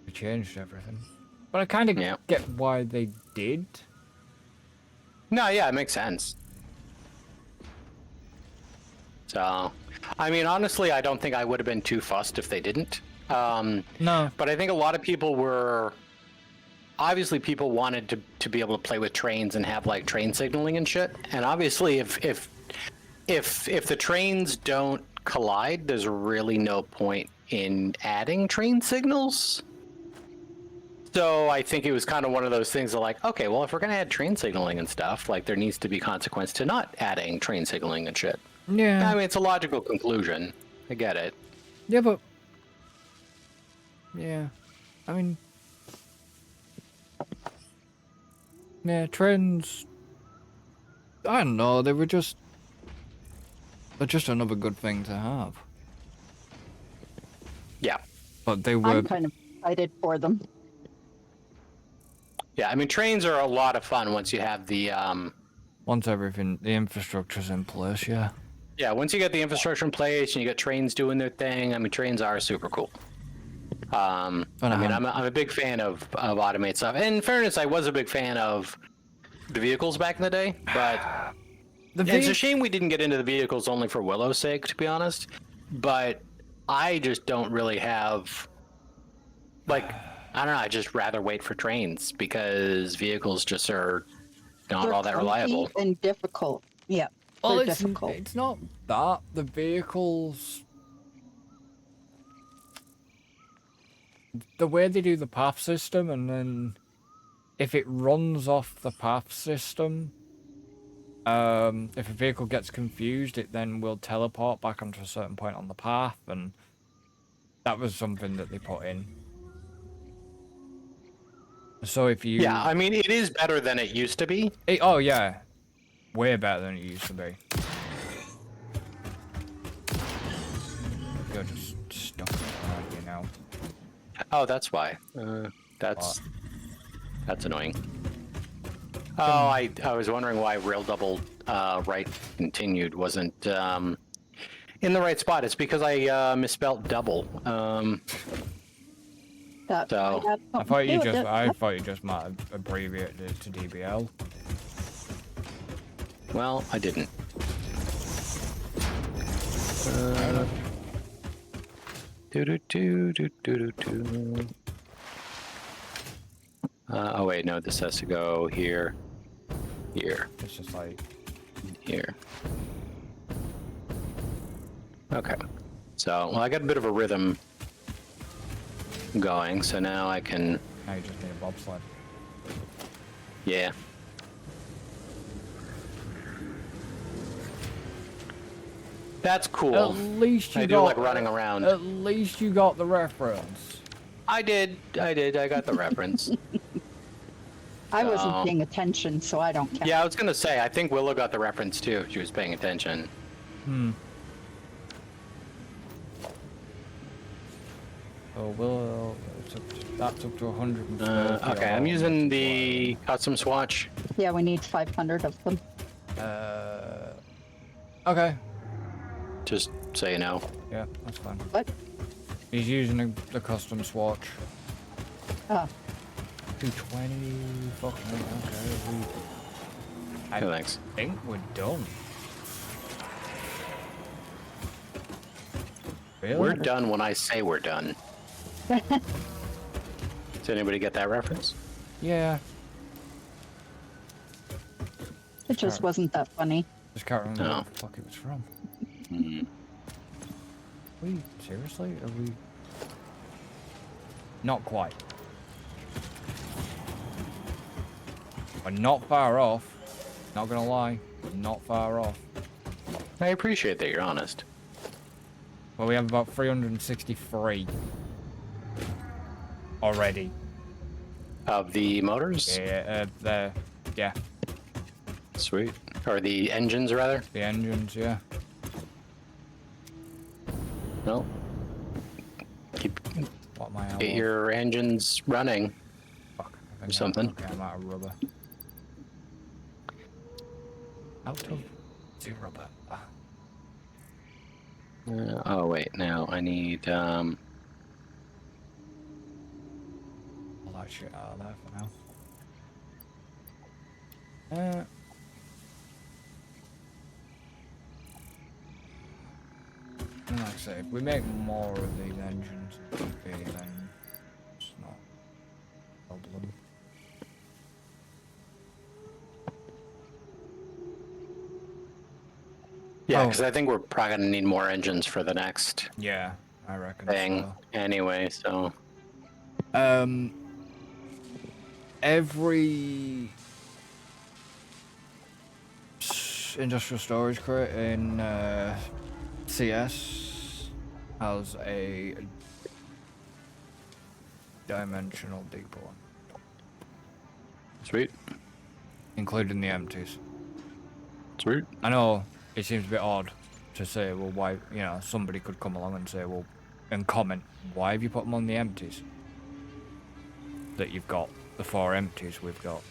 they changed everything. But I kind of get why they did. No, yeah, it makes sense. So, I mean, honestly, I don't think I would have been too fussed if they didn't. No. But I think a lot of people were. Obviously, people wanted to be able to play with trains and have like train signaling and shit. And obviously, if the trains don't collide, there's really no point in adding train signals. So I think it was kind of one of those things of like, okay, well, if we're gonna add train signaling and stuff, like there needs to be consequence to not adding train signaling and shit. Yeah. I mean, it's a logical conclusion. I get it. Yeah, but. Yeah. I mean. Yeah, trains. I don't know. They're just another good thing to have. Yeah. But they were. I'm kind of excited for them. Yeah, I mean, trains are a lot of fun once you have the. Once the infrastructure's in place, yeah. Yeah, once you get the infrastructure in place and you get trains doing their thing, I mean, trains are super cool. I mean, I'm a big fan of automated stuff. And in fairness, I was a big fan of the vehicles back in the day, but it's a shame we didn't get into the vehicles only for Willow's sake, to be honest. But I just don't really have, like, I don't know, I just rather wait for trains because vehicles just are not all that reliable. And difficult. Yeah. Well, difficult. It's not that. The vehicles the way they do the path system, and then if it runs off the path system, if a vehicle gets confused, it then will teleport back onto a certain point on the path, and that was something that they put in. So if you... Yeah, I mean, it is better than it used to be. Oh, yeah. Way better than it used to be. You're just stuck around here now. Oh, that's why. That's annoying. Oh, I was wondering why rail double right continued wasn't in the right spot. It's because I misspelt double. That So, might have I something thought to do you with just, it. I Yep. thought you just might have abbreviated it to DBL. well, I didn't. Do. Oh wait, no, this has to go here, here, It's just like... here. Okay. So, well, I got a bit of a rhythm going, so now I can, Now you just need a bobsled. yeah. That's cool. At least you I got... do like running around. At least you got the reference. I did, I got the reference. I wasn't Oh. paying attention, so I don't count. Yeah, I was gonna say, I think Willow got the reference too. She was paying attention. So we'll... That's up to 130. Okay, I'm using the custom swatch. Yeah, we need 500 of them. Okay. Just so you know. Yeah, that's fine. What? He's using the custom swatch. Oh, 220. Fucking okay. I Oh, thanks. think we're done. Really? We're done when I say we're done. Does anybody get that reference? Yeah. it just wasn't that funny. Just can't remember No. what the fuck it was from. Hmm. We seriously? Are we? Not quite. We're not far off. Not gonna lie, not far off. I appreciate that you're honest. Well, we have about 363 already. Of the motors? Yeah, yeah, Sweet. Or the engines, rather? the engines, yeah. Well, keep What am I out get of? your engines running. Fuck, I think something. Okay, I'm out of rubber. Out of 0 rubber. Oh, wait, now I need, All that shit out of there for now. And like I say, if we make more of these engines, then it's not a problem. yeah, Oh. because I think we're probably going to need more engines for the next Yeah, I reckon thing so. anyway, so. Every industrial storage crate in CS has a dimensional depot, Sweet. including the empties. Sweet. I know it seems a bit odd to say, well, why, you know, somebody could come along and say, well, and comment, why have you put them on the empties? That you've got the 4 empties we've got,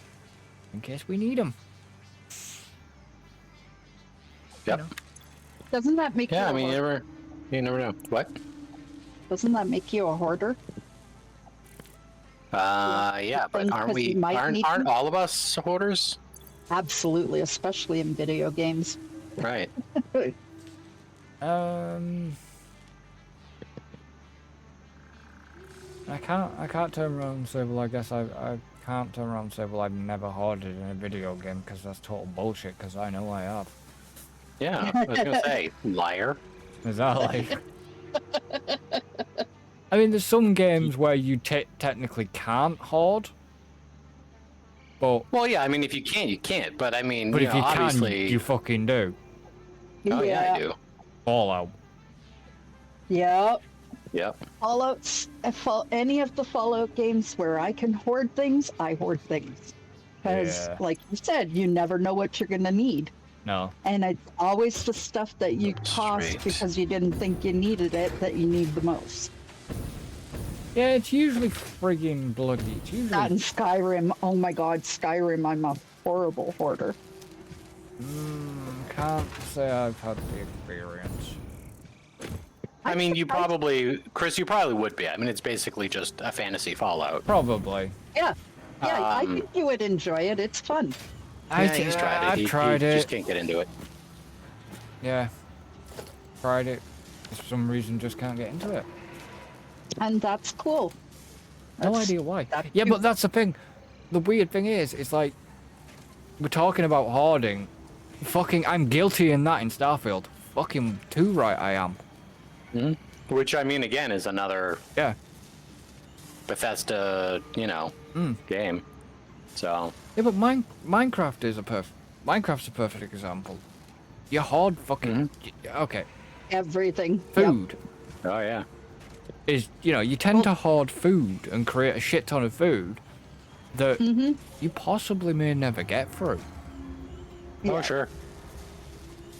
in case we need them. Yep. Doesn't that make Yeah, I you a mean, hoarder? you never know. What? Doesn't that make you a hoarder? Yeah, but Things aren't 'cause we, you might need aren't them? all of us hoarders? Absolutely, especially in video games. Right. I can't turn around and say, well, I guess I can't turn around and say, well, I've never hoarded in a video game, because that's total bullshit, because I know I have. Yeah, I was gonna say, liar. Exactly. I mean, there's some games where you technically can't hoard, but Well, yeah. I mean, if you can't, you can't. But I mean, if you can, obviously. you fucking do. Oh yeah, I do. Fallout. Yep. Yep. Fallout's any of the Fallout games where I can hoard things, I hoard things. Because, Yeah. like you said, you never know what you're gonna need, No. and it's always the stuff that you tossed Straight. because you didn't think you needed it that you need the most. Yeah, it's usually friggin' bloody. It's usually. That and Skyrim. Oh my God, Skyrim! I'm a horrible hoarder. Can't say I've had the experience. I mean, Chris, you probably would be. I mean, it's basically just a fantasy Fallout. Probably. Yeah, I think you would enjoy it. It's fun. He's tried it. I've tried he it. just can't get into it. Yeah. Tried it. For some reason, just can't get into it. And that's cool. No That's- idea why. that's Yeah, you. but that's the thing. The weird thing is, it's like we're talking about hoarding. Fucking, I'm guilty in that in Starfield. Fucking too right I am. Which, I mean, again, is another Yeah. Bethesda, game. So, Yeah, but Minecraft is Minecraft's a perfect example. You hoard fucking okay. Everything. Yep. Food oh yeah. is you tend to hoard food and create a shit ton of food that you possibly may never get through. Yeah. Oh sure.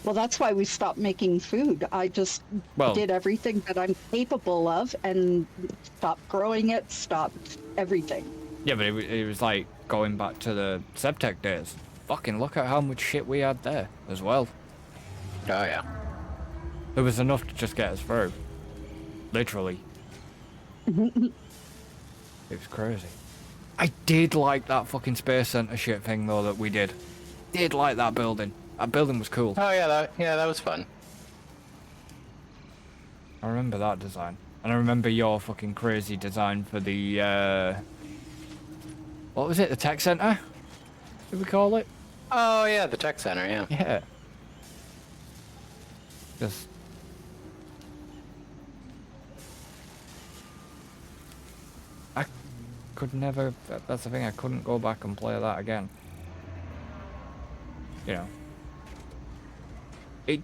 Well, that's why we stopped making food. I just Well- did everything that I'm capable of and stopped growing it, stopped everything. Yeah, but it was like going back to the Septec days. Fucking look at how much shit we had there as well. Oh yeah. There was enough to just get us through. Literally. It was crazy. I did like that fucking Space Center shit thing though that we did. Did like that building. That building was cool. Oh yeah. That was fun. I remember that design. And I remember your fucking crazy design for the what was it? The tech center? Did we call it? Oh yeah, the tech center. Yeah. Yeah. Just I could never. That's the thing. I couldn't go back and play that again. It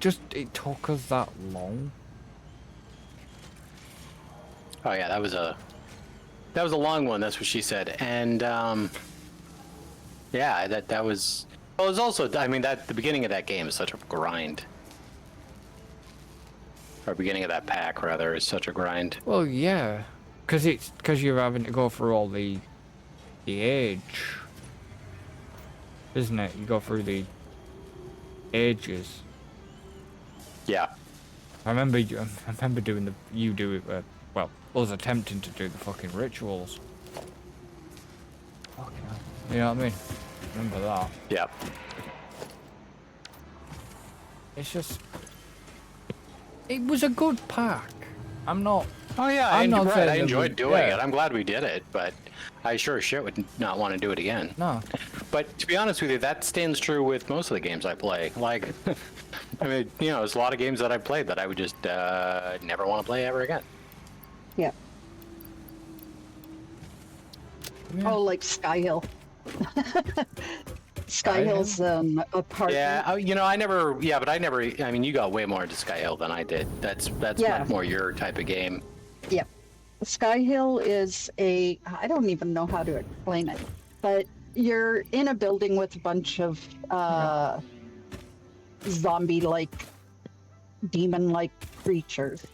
took us that long. Oh yeah, that was a long one. That's what she said. And yeah, that was. Well, it was also. I mean, the beginning of that game is such a grind. Or beginning of that pack rather is such a grind. Well, yeah, because you're having to go through all the age, isn't it? You go through the ages. Yeah. I remember doing us attempting to do the fucking rituals. Fucking hell. You know what I mean? Remember that. Yeah. It's just, it was a good pack. I'm not. Oh yeah, I'm not saying I that enjoyed doing yeah. it. I'm glad we did it, but I sure as shit would not want to do it again. No. But to be honest with you, that stands true with most of the games I play. Like, I mean, there's a lot of games that I played that I would just never want to play ever again. Yeah. Yeah. Oh, like Sky Hill. Sky Hill's a part. Yeah, I never. Yeah, but I never. I mean, you got way more into Sky Hill than I did. That's Yeah. much more your type of game. Yep. Sky Hill is I don't even know how to explain it, but you're in a building with a bunch of zombie-like, demon-like creatures,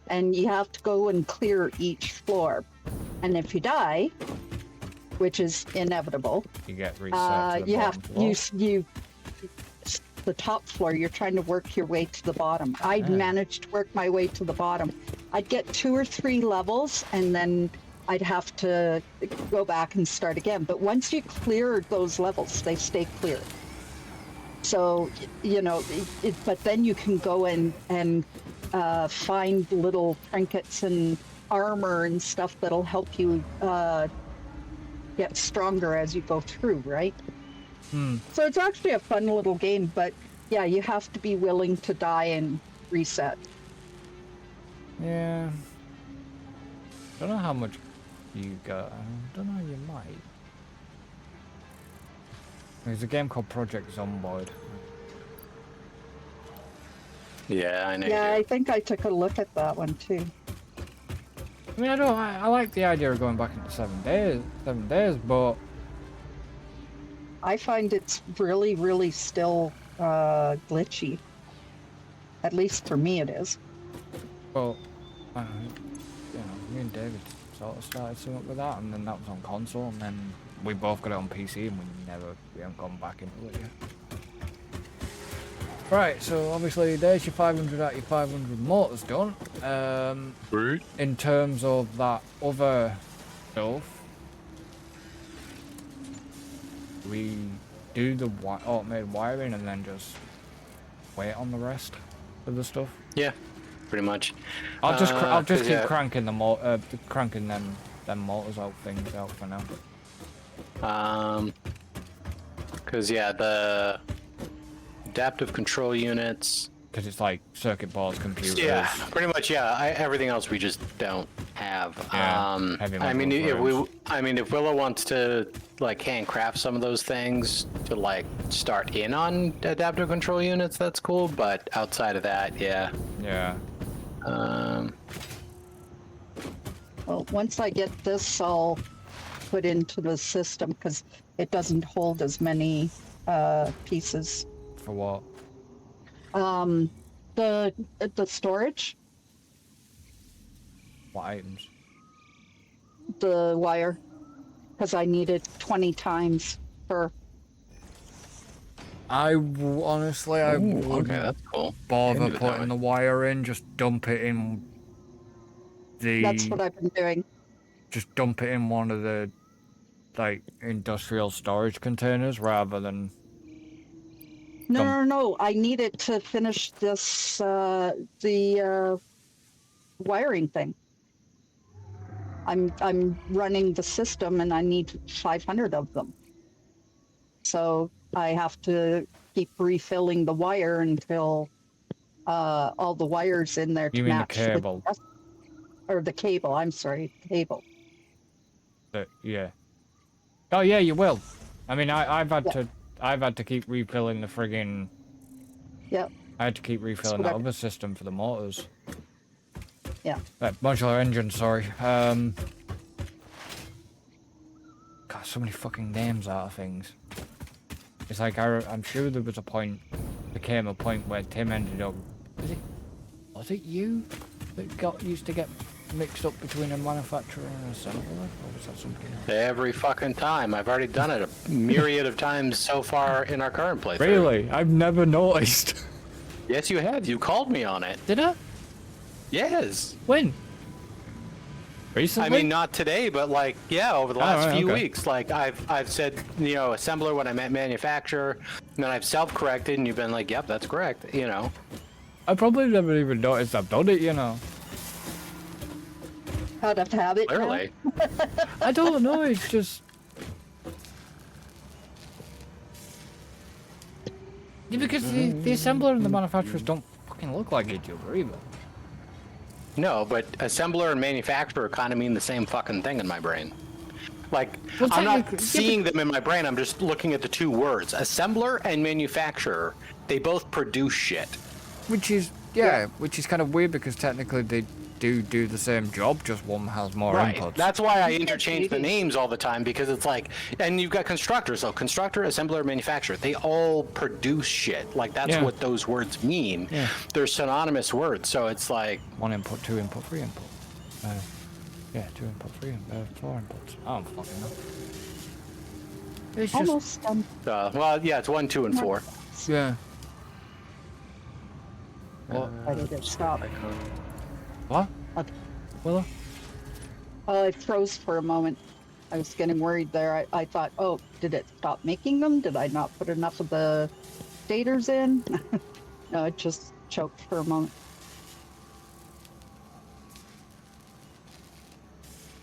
and you have to go and clear each floor. And if you die, which is inevitable, You get reset. To the you bottom have floor. you the top floor. You're trying to work your way to the bottom. I'd managed to work my way to the bottom. I'd get 2 or 3 levels, and then I'd have to go back and start again. But once you clear those levels, they stay clear. So but then you can go in and find little trinkets and armor and stuff that'll help you get stronger as you go through, right? So it's actually a fun little game, but yeah, you have to be willing to die and reset. Yeah. Don't know how much you got. I don't know, you might. There's a game called Project Zomboid. Yeah, I know. Yeah, You I think I took a look at that one too. I mean, I like the idea of going back into 7 days, but I find it's really, really still glitchy. At least for me, it is. well, I don't know, you know, me and David sort of started something with that, and then that was on console, and then we both got it on PC, and we haven't gone back into it yet. Right, so obviously there's your 500 out of your 500 motors done. In terms of that other stuff, we do the automated wiring and then just wait on the rest of the stuff. Yeah, pretty much. I'll just keep yeah. cranking cranking them motors out things out for now. Because yeah, the adaptive control units. Because it's like circuit boards, computers. Yeah, pretty much. Yeah, everything else we just don't have. Yeah, heavy I mean, metal if Willow wants to like handcraft some of those things to like start in on adaptive control units, that's cool. But outside of that, yeah. Yeah. Well, once I get this all put into the system, because it doesn't hold as many pieces. For what? The storage, What items? the wire, because I need it 20 times per. Honestly, I Okay, wouldn't that's cool. bother Can do it that putting way. the wire in. Just dump it in That's what I've been doing. just dump it in one of the like industrial storage containers rather than No. I need it to finish this, the wiring thing. I'm running the system and I need 500 of them. So I have to keep refilling the wire until all the wires in there to You mean the match with cable? the rest- or the cable. I'm sorry, cable. Yeah. Oh yeah, you will. I mean, I've had Yeah. to keep refilling the friggin'. Yep. I had to keep refilling that whatever. other system for the motors. Yeah. Modular engine, sorry. God, so many fucking names out of things. It's like I'm sure there was a point, became a point where Tim ended up. Was it you that used to get mixed up between a manufacturer and a assembler, or was that something else? Every fucking time. I've already done it a myriad of times so far in our current playthrough. Really? I've never noticed. Yes, you have. You called me on it. Did I? Yes. When? Recently? I mean, not today, but like, yeah, over the last right, few okay. weeks. Like, I've said, you know, assembler when I meant manufacturer, and then I've self-corrected, and you've been like, yep, that's correct. You know. I probably never even noticed I've done it, you know. Out of habit. now. Clearly. I don't know, it's just... Yeah, because the assembler and the manufacturers don't fucking look like each other either. No, but assembler and manufacturer kind of mean the same fucking thing in my brain. Like, Well, I'm not technically- seeing them in my brain. I'm just looking at the two words. Assembler and manufacturer. They both produce shit. Which is, yeah, which is kind of weird because technically they do the same job, just one has more Right. inputs. That's why I interchange the maybe. names all the time, because it's like, and you've got constructor, so constructor, assembler, manufacturer. They all produce shit. Like, that's Yeah. what those words mean. Yeah. They're synonymous words, so it's like, One input, two input, three input. Yeah, two input, three input, four inputs. I don't fucking know. It's just, Almost done. well, yeah, it's 1, 2, and 4. yeah. What? I need to stop. What? Okay. Willow? It froze for a moment. I was getting worried there. I thought, oh, did it stop making them? Did I not put enough of the daters in? No, it just choked for a moment.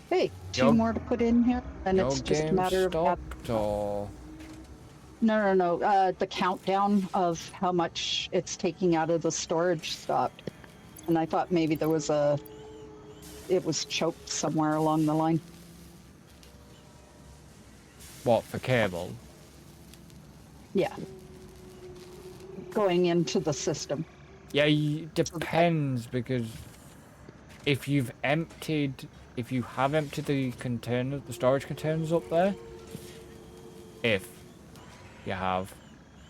Hey, two Your- more to put in here, and Your it's just a game matter of... stopped, or... No. The countdown of how much it's taking out of the storage stopped. And I thought maybe there was a it was choked somewhere along the line. What, for cable? Yeah. Going into the system. Yeah, depends, because if you have emptied the containers, the storage containers up there, if you have,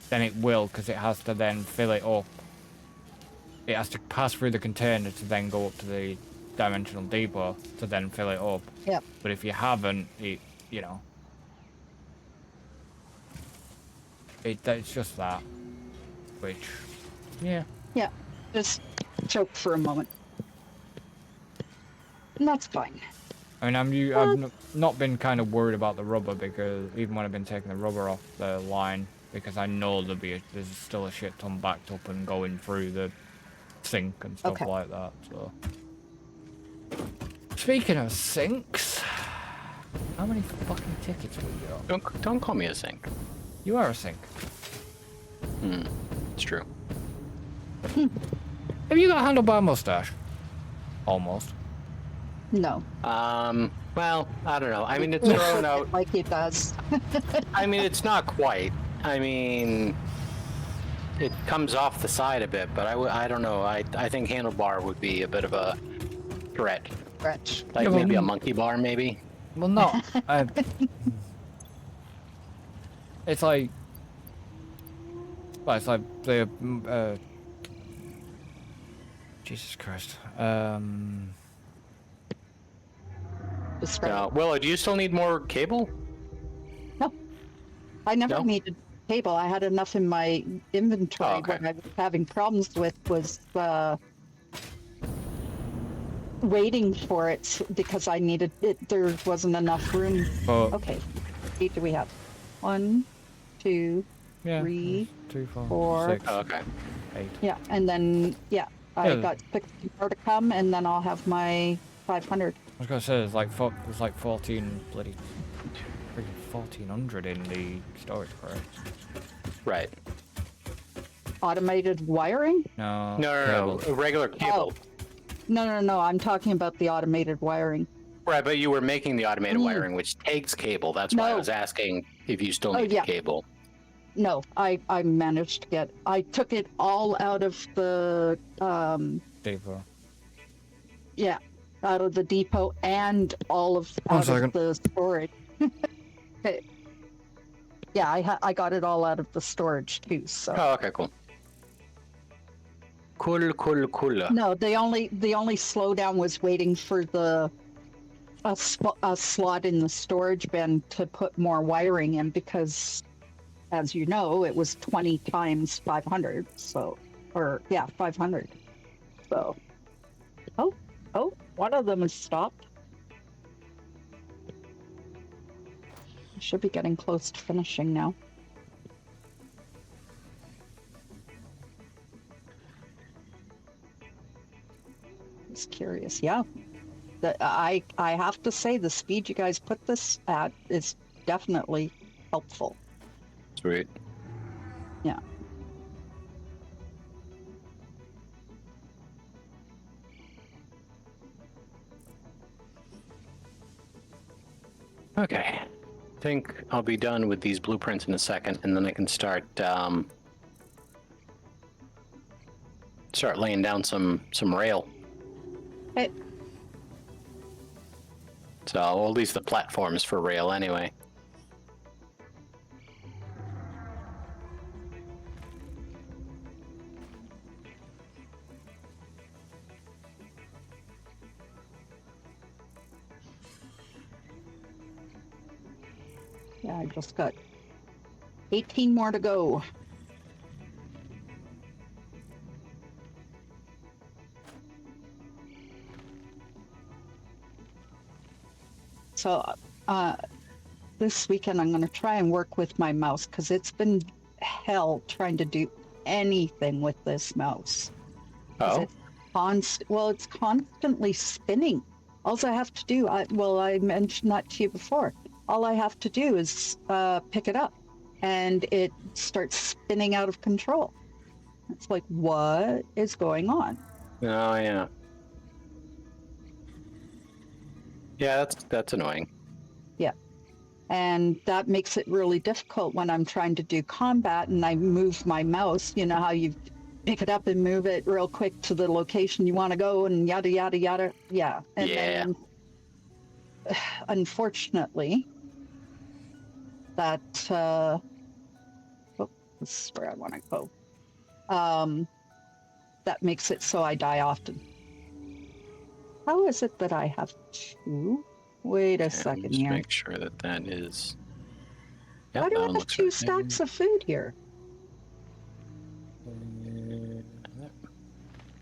then it will, because it has to then fill it up. It has to pass through the container to then go up to the dimensional depot to then fill it up. Yeah. But if you haven't, it's just that. Which, yeah. Yeah. Just choked for a moment. And that's fine. I mean, I've not been kind of worried about the rubber, because even when I've been taking the rubber off the line, because I know there's still a shit ton backed up and going through the sink and stuff like that. So, speaking of sinks, how many fucking tickets will you got? Don't call me a sink. You are a sink. It's true. Have you got a handlebar mustache? Almost. No. Well, I don't know. I mean, it's grown out. Like it does. I mean, it's not quite. I mean, it comes off the side a bit, but I don't know. I think handlebar would be a bit of a threat. Stretch. Like maybe a monkey bar, maybe. Well, not. It's like. Well, it's like the. Jesus Christ. Describe. Willow, do you still need more cable? No. I never No? needed cable. I had enough in my inventory. Oh, okay. What I was having problems with was waiting for it because I needed it. There wasn't enough room. Oh. Okay. How many do we have? 1, 2, Yeah. 3, 2, 4, 4. 6, Oh, okay. 8. Yeah, and then I Yeah. got 60 more to come, and then I'll have my 500. I was gonna say there's like 14 bloody freaking 1400 in the storage crate. Right. Automated wiring? No, Cable. a regular cable. No. I'm talking about the automated wiring. Right, but you were making the automated Mm. wiring, which takes cable. That's why I No. was asking if you still Oh, need yeah. cable. No, I managed to get. I took it all out of the Depot. out of the depot and all of One out second. of the storage. Okay. Yeah, I got it all out of the storage too. So Oh, okay, cool. Cool. no, the only slowdown was waiting for a slot in the storage bin to put more wiring in, because, as you know, it was 20 times 500. So, 500. So, oh, one of them has stopped. I should be getting close to finishing now. Just curious, yeah. I have to say, the speed you guys put this at is definitely helpful. Sweet. Yeah. Okay. I think I'll be done with these blueprints in a second, and then I can start laying down some rail. Okay. So, well, at least the platforms for rail anyway. Yeah, I just got 18 more to go. So, this weekend I'm going to try and work with my mouse, because it's been hell trying to do anything with this mouse. 'Cause it's constantly spinning. All I have to do, I mentioned that to you before. All I have to do is pick it up, and it starts spinning out of control. It's like, what is going on? Oh, yeah. Yeah, that's annoying. And that makes it really difficult when I'm trying to do combat and I move my mouse. You know how you pick it up and move it real quick to the location you want to go and yada, yada, yada. Yeah. And Yeah. then, unfortunately, that, oh, this is where I want to go. That makes it so I die often. How is it that I have two? Wait a Okay, second just here. make sure that that is. Why Yep, do that I one have looks two right. stacks of food here?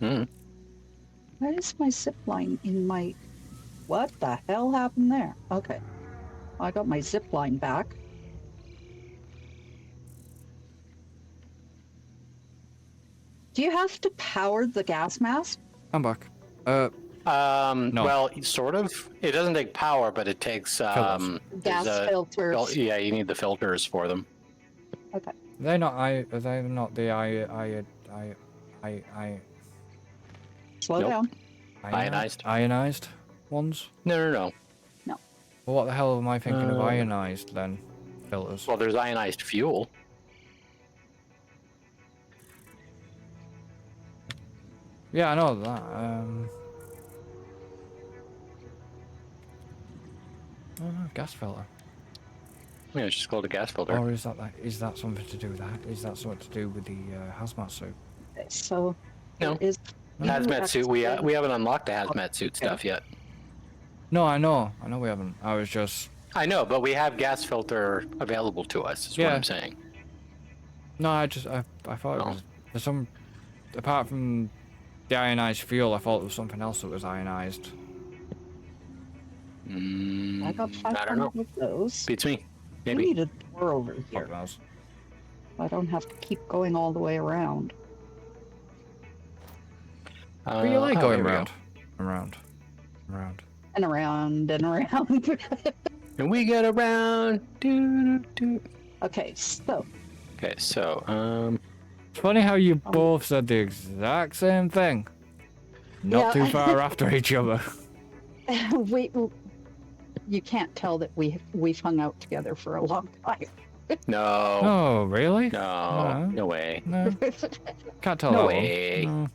Mm. Why is my zip line in my... What the hell happened there? Okay. I got my zip line back. Do you have to power the gas mask? I'm back. No. Well, sort of. It doesn't take power, but it takes Filters. there's Gas filters. yeah, you need the filters for them. Okay. They're not are they not the Slow Nope. down. Ionized? ionized ones? No. No. Well, what the hell am I thinking of ionized then? Filters. Well, there's ionized fuel. Yeah, I know that. Gas filter. Yeah, it's just called a gas filter. Or is that something to do with that? Is that something to do with the hazmat suit? Okay, so No. there is Hazmat suit. We actually- haven't unlocked the hazmat suit stuff yet. No, I know we haven't. I was just I know, but we have gas filter available to us. Is what Yeah. I'm saying. no, I thought it Oh. was there's some apart from the ionized fuel. I thought there was something else that was ionized. I got I don't know. 500 of those. Beats me. We Maybe. need a door over here. Fuck knows. I don't have to keep going all the way around. But you like going here we go. around. And around and around. And we get around. Okay, so Okay, so It's funny how you both said the exact same thing. Not Yeah. too far after each other. you can't tell that we've hung out together for a long time. no, Oh, really? no way, No. Can't tell No that way. one.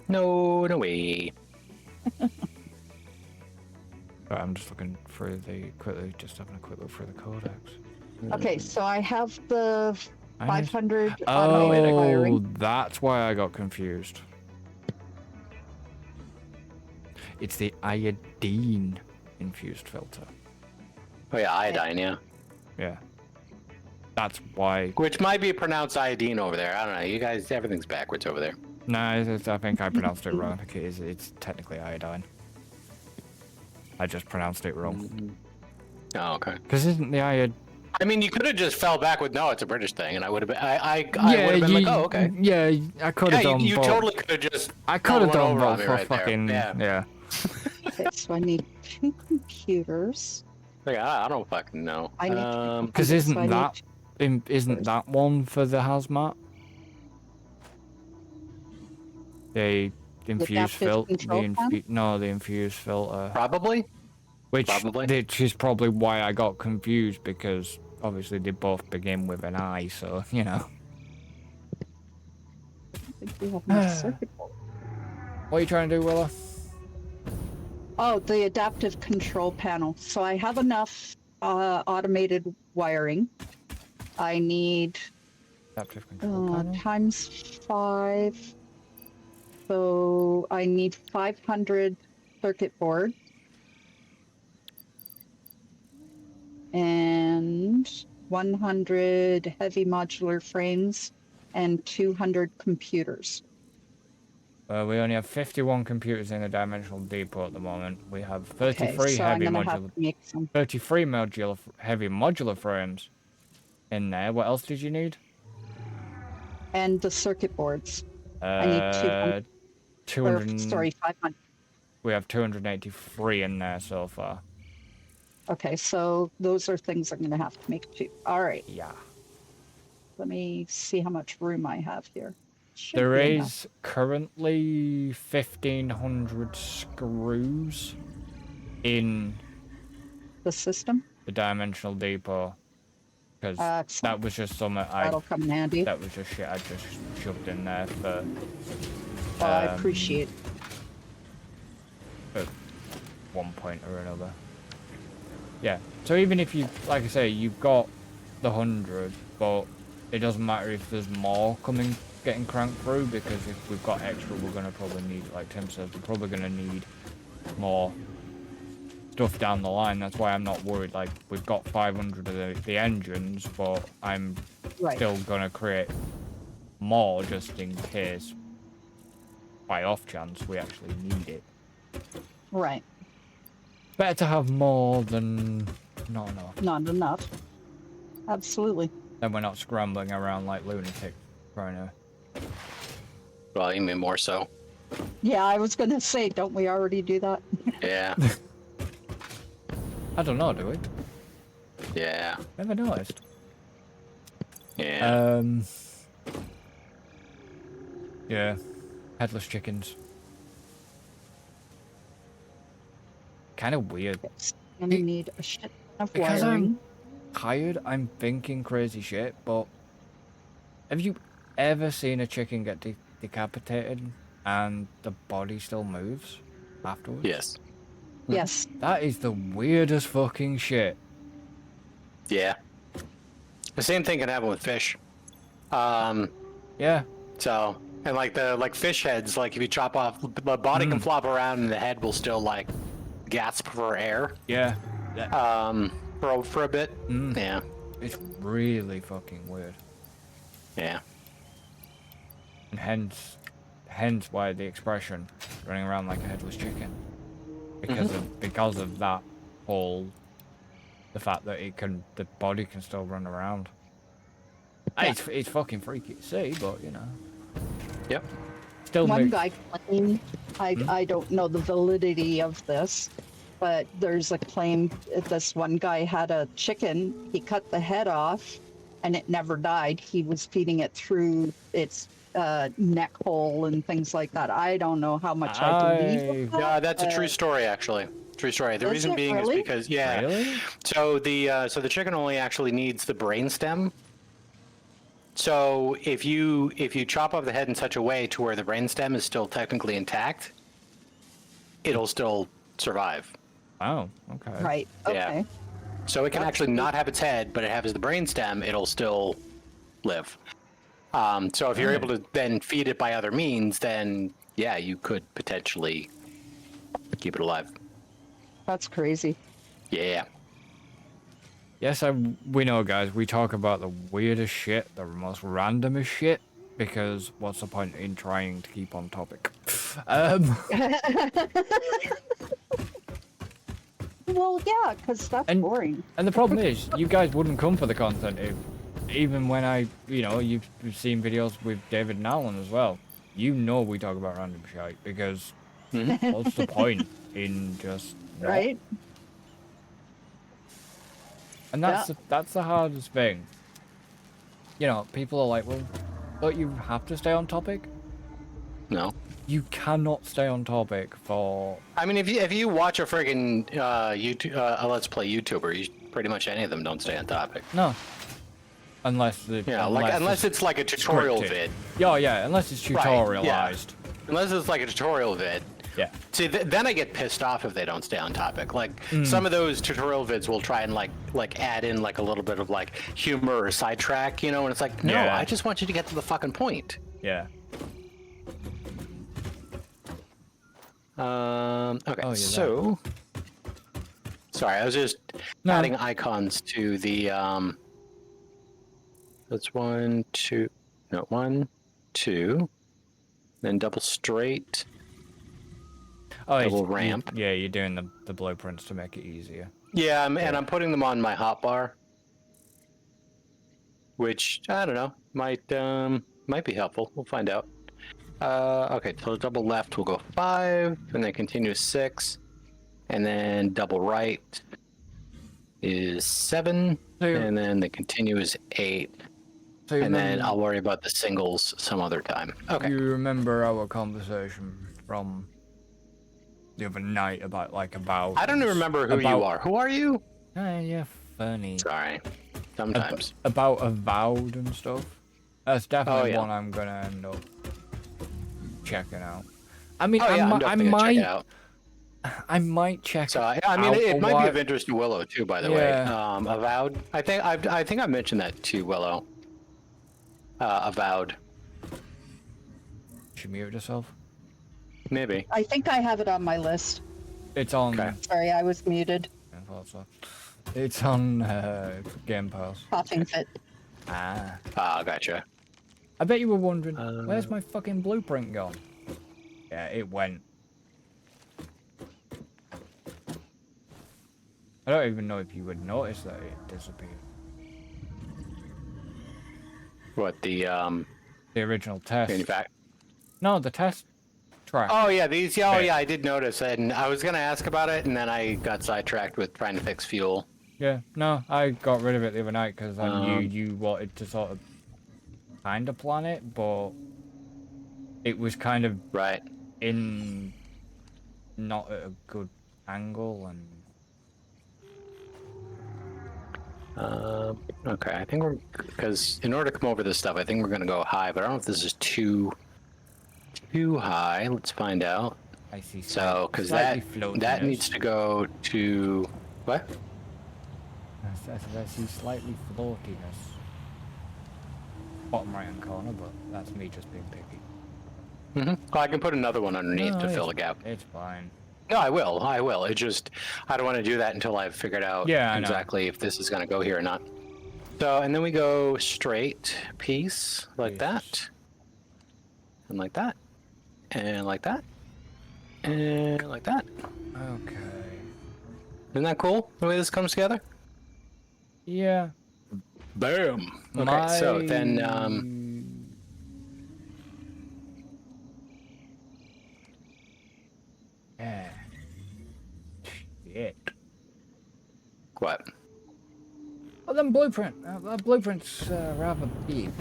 No. no way. Right, I'm just looking through just having a quick look through the codex. Okay, so I have the I need- 500 automated Oh, wiring. that's why I got confused. It's the iodine infused filter. Oh yeah, iodine, yeah. Yeah. That's why. Which might be pronounced iodine over there. I don't know. You guys, everything's backwards over there. No, I think I pronounced it wrong. It's technically iodine. I just pronounced it wrong. Oh, okay. Because isn't the iodine? I mean, you could have just fell back with no, it's a British thing, and I would have been, I would have been like, oh, okay. Yeah, I could have Yeah, done you both. totally could have just. I could have one done over on both me for right there. fucking Yeah. Okay, so I need 2 computers. Like, I don't fucking know. I need Because Okay, isn't so I need isn't that one for the hazmat? The infused adaptive filter. control pan? No, the infused filter. Probably. Which Probably. is probably why I got confused, because obviously they both begin with an I, so you know. I think we have my circuit board. What are you trying to do, Willa? Oh, the adaptive control panel. So I have enough automated wiring. I need Adaptive control panel. times 5. So I need 500 circuit board. And 100 heavy modular frames and 200 computers. We only have 51 computers in the dimensional depot at the moment. We have 33 Okay, so I'm heavy gonna have modular, to make some. 33 heavy modular frames in there. What else did you need? And the circuit boards. I need 200. 200. Sorry, 500. We have 283 in there so far. Okay, so those are things I'm going to have to make too. All right, Yeah. let me see how much room I have here. Should There be enough. is currently 1,500 screws in the system. the dimensional depot, because that Excellent. was just something That'll come in handy. that was just shit I just shoved in there for Well, I appreciate. at one point or another. Yeah. So even if you, like I say, you've got the 100, but it doesn't matter if there's more getting cranked through, because if we've got extra, we're gonna probably need, like Tim says, we're probably gonna need more stuff down the line. That's why I'm not worried. Like, we've got 500 of the engines, but I'm Right. still gonna create more just in case, by off chance, we actually need it. Right. Better to have more than not enough. Not enough. Absolutely. Then we're not scrambling around like lunatics trying to. Well, even more so. Yeah, I was gonna say, don't we already do that? Yeah. I don't know, do we? Yeah. Never noticed. Yeah. Yeah. Headless chickens. Kind of weird. It's gonna need a shit ton of Because wiring. I'm tired, I'm thinking crazy shit, but have you ever seen a chicken get decapitated and the body still moves afterwards? Yes. Yes. That is the weirdest fucking shit. Yeah. The same thing can happen with fish. Yeah. So, and like fish heads, like if you chop off, the body can flop around and the head will still like gasp for air. Yeah. For a bit. Yeah. It's really fucking weird. Yeah. And hence why the expression running around like a headless chicken. Because of that whole, the fact that the body can still run around. Yeah. It's fucking freaky to see, but you know. Yep. Still One makes, guy claimed, I don't know the validity of this, but there's a claim that this one guy had a chicken, he cut the head off, and it never died. He was feeding it through its neck hole and things like that. I don't know how much I believe. of Yeah, that, that's a true but- story, actually. True story. The Is reason it being really? is because Really? So the chicken only actually needs the brain stem. So if you chop off the head in such a way to where the brain stem is still technically intact, it'll still survive. Oh, okay. Right. Yeah. Okay. So it can actually not have its head, but it has the brain stem. It'll still live. So if you're able to then feed it by other means, then yeah, you could potentially keep it alive. That's crazy. Yeah. Yes, we know, guys. We talk about the weirdest shit, the most randomest shit, because what's the point in trying to keep on topic? Well, yeah, because that's boring. And the problem is, you guys wouldn't come for the content if, even when you've seen videos with David and Alan as well. You know we talk about random shit, because what's the point in just not? Right? And that's the hardest thing. You know, people are like, well, don't you have to stay on topic? No. You cannot stay on topic for... I mean, if you watch a friggin' YouTube, Let's Play YouTuber, pretty much any of them don't stay on topic. No. Unless Unless it's like a tutorial scripted. vid. Yeah, unless it's tutorialized. yeah. Unless it's like a tutorial vid. Yeah. See, then I get pissed off if they don't stay on topic. Like some of those tutorial vids will try and like add in like a little bit of like humor or sidetrack, you know, and it's like, no, Yeah. I just want you to get to the fucking point. Yeah. Okay, you're so sorry, I was just adding icons to the that's 1, 2, no, 1, 2, then double straight. Oh, Double ramp. You're doing the blueprints to make it easier. Yeah, and I'm putting them on my hotbar, which I don't know might be helpful. We'll find out. Okay, so double left will go 5, and then continuous 6, and then double right is 7, and then the continuous 8, and then I'll worry about the singles some other time. Okay. You remember our conversation from the other night about I don't remember who you are. Who are you? Yeah, funny. Sorry. Sometimes. About Avowed and stuff. That's definitely yeah. one I'm gonna end up checking out. I mean, Oh yeah, I'm definitely gonna check it out. I might check So it I mean, out it a might be while. of interest to Willow too. By the way, Yeah. Avowed. I think I mentioned that to Willow. Avowed. She muted herself. Maybe. I think I have it on my list. It's on. Okay. Sorry, I was muted. I thought so. It's on Game Pass. Coughing fit. Ah. Gotcha. I bet you were wondering, where's my fucking blueprint gone? Yeah, it went. I don't even know if you would notice that it disappeared. What the original test. No, the test track. Oh yeah, these. Oh Bit. yeah, I did notice, and I was gonna ask about it, and then I got sidetracked with trying to fix fuel. Yeah, no, I got rid of it the other night because I knew you wanted to sort of kind of plan it, but it was kind of Right. in not at a good angle and. Okay, I think because in order to come over this stuff, I think we're gonna go high, but I don't know if this is too high. Let's find out. I see. So, because that needs to go to what? I see slightly floatiness. Bottom right hand corner, but that's me just being picky. Well, I can put another one underneath to fill the gap. It's fine. No, I will. It just, I don't want to do that until I've figured out exactly if this is going to go here or not. So, and then we go straight piece like that. And like that. And like that. And like that. Okay. Isn't that cool, the way this comes together? Yeah. Boom. Okay, so then, yeah. Shit. what? Well, then blueprint. That blueprint's rather big.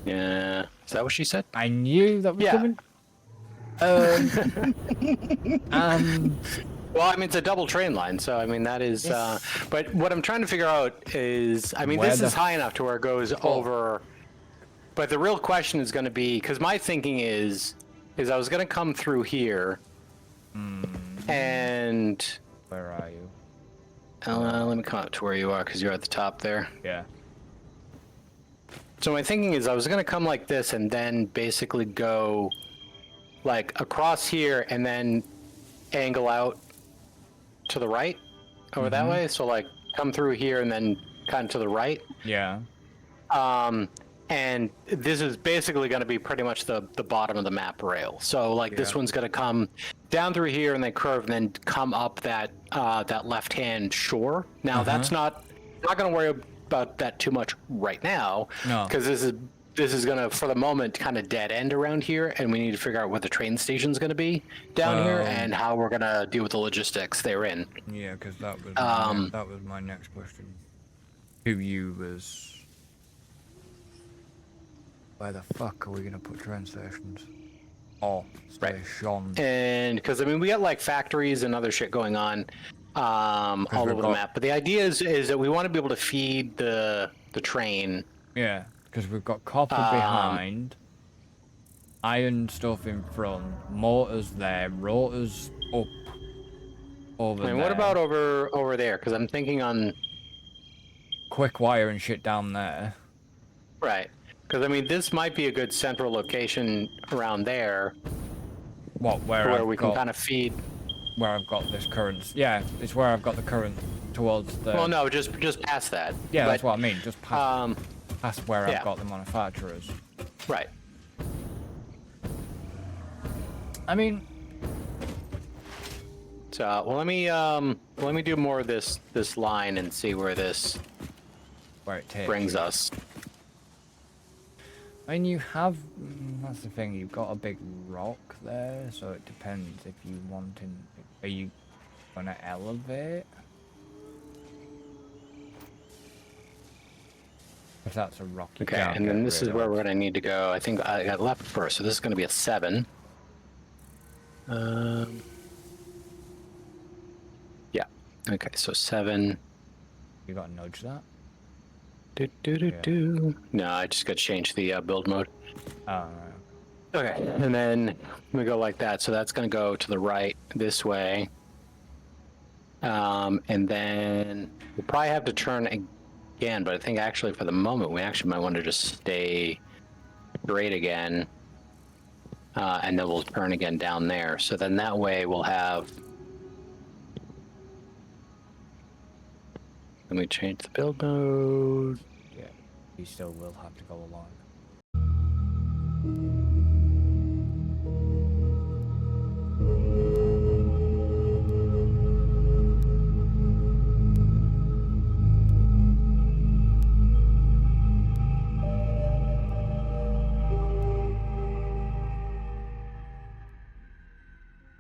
Yeah. Is that what she said? I knew that was coming. Well, I mean, it's a double train line, so I mean, that is, but what I'm trying to figure out is, I mean, this is high enough to where it goes over, but the real question is going to be, because my thinking is I was going to come through here, and... Where are you? Let me come up to where you are, because you're at the top there. Yeah. So my thinking is I was going to come like this, and then basically go, like, across here, and then angle out to the right over that way, so like come through here and then kind of to the right. Yeah. And this is basically going to be pretty much the bottom of the map rail. So like this one's going to come down through here and then curve and then come up that that left hand shore. Now that's not going to worry about that too much right now, because this is going to, for the moment, kind of dead end around here, and we need to figure out what the train station's going to be down here and how we're going to deal with the logistics therein. Yeah, because that was my next question. To you was, where the fuck are we going to put train stations? Oh, station. And because, I mean, we got like factories and other shit going on all over the map, but the idea is that we want to be able to feed the train. Yeah. Because we've got copper behind, iron stuff in front, motors there, rotors up over there. And what about over there? Because I'm thinking on... quick wire and shit down there. Right. Because, I mean, this might be a good central location around there. What, where we can kind of feed... Where I've got this current... Yeah, it's where I've got the current towards the... Well, no, just past that. Yeah, that's what I mean, just past... That's where Yeah. I've got the manufacturers. Right. I mean... So, well, let me do more of this line and see where this it takes brings us. I mean, you have... That's the thing, you've got a big rock there, so it depends if you want to... Are you gonna elevate? If that's a rock, Okay, and then this is where we're going to need to go. I think I got left first, so this is going to be a 7. Yeah. Okay, so 7. You got to nudge that. No, I just got to change the build mode. Oh, right. Okay, and then we go like that. So that's going to go to the right this way. And then we'll probably have to turn again, but I think actually for the moment, we actually might want to just stay straight again. And then we'll turn again down there. So then that way we'll have, let me change the build mode. Yeah, you still will have to go along.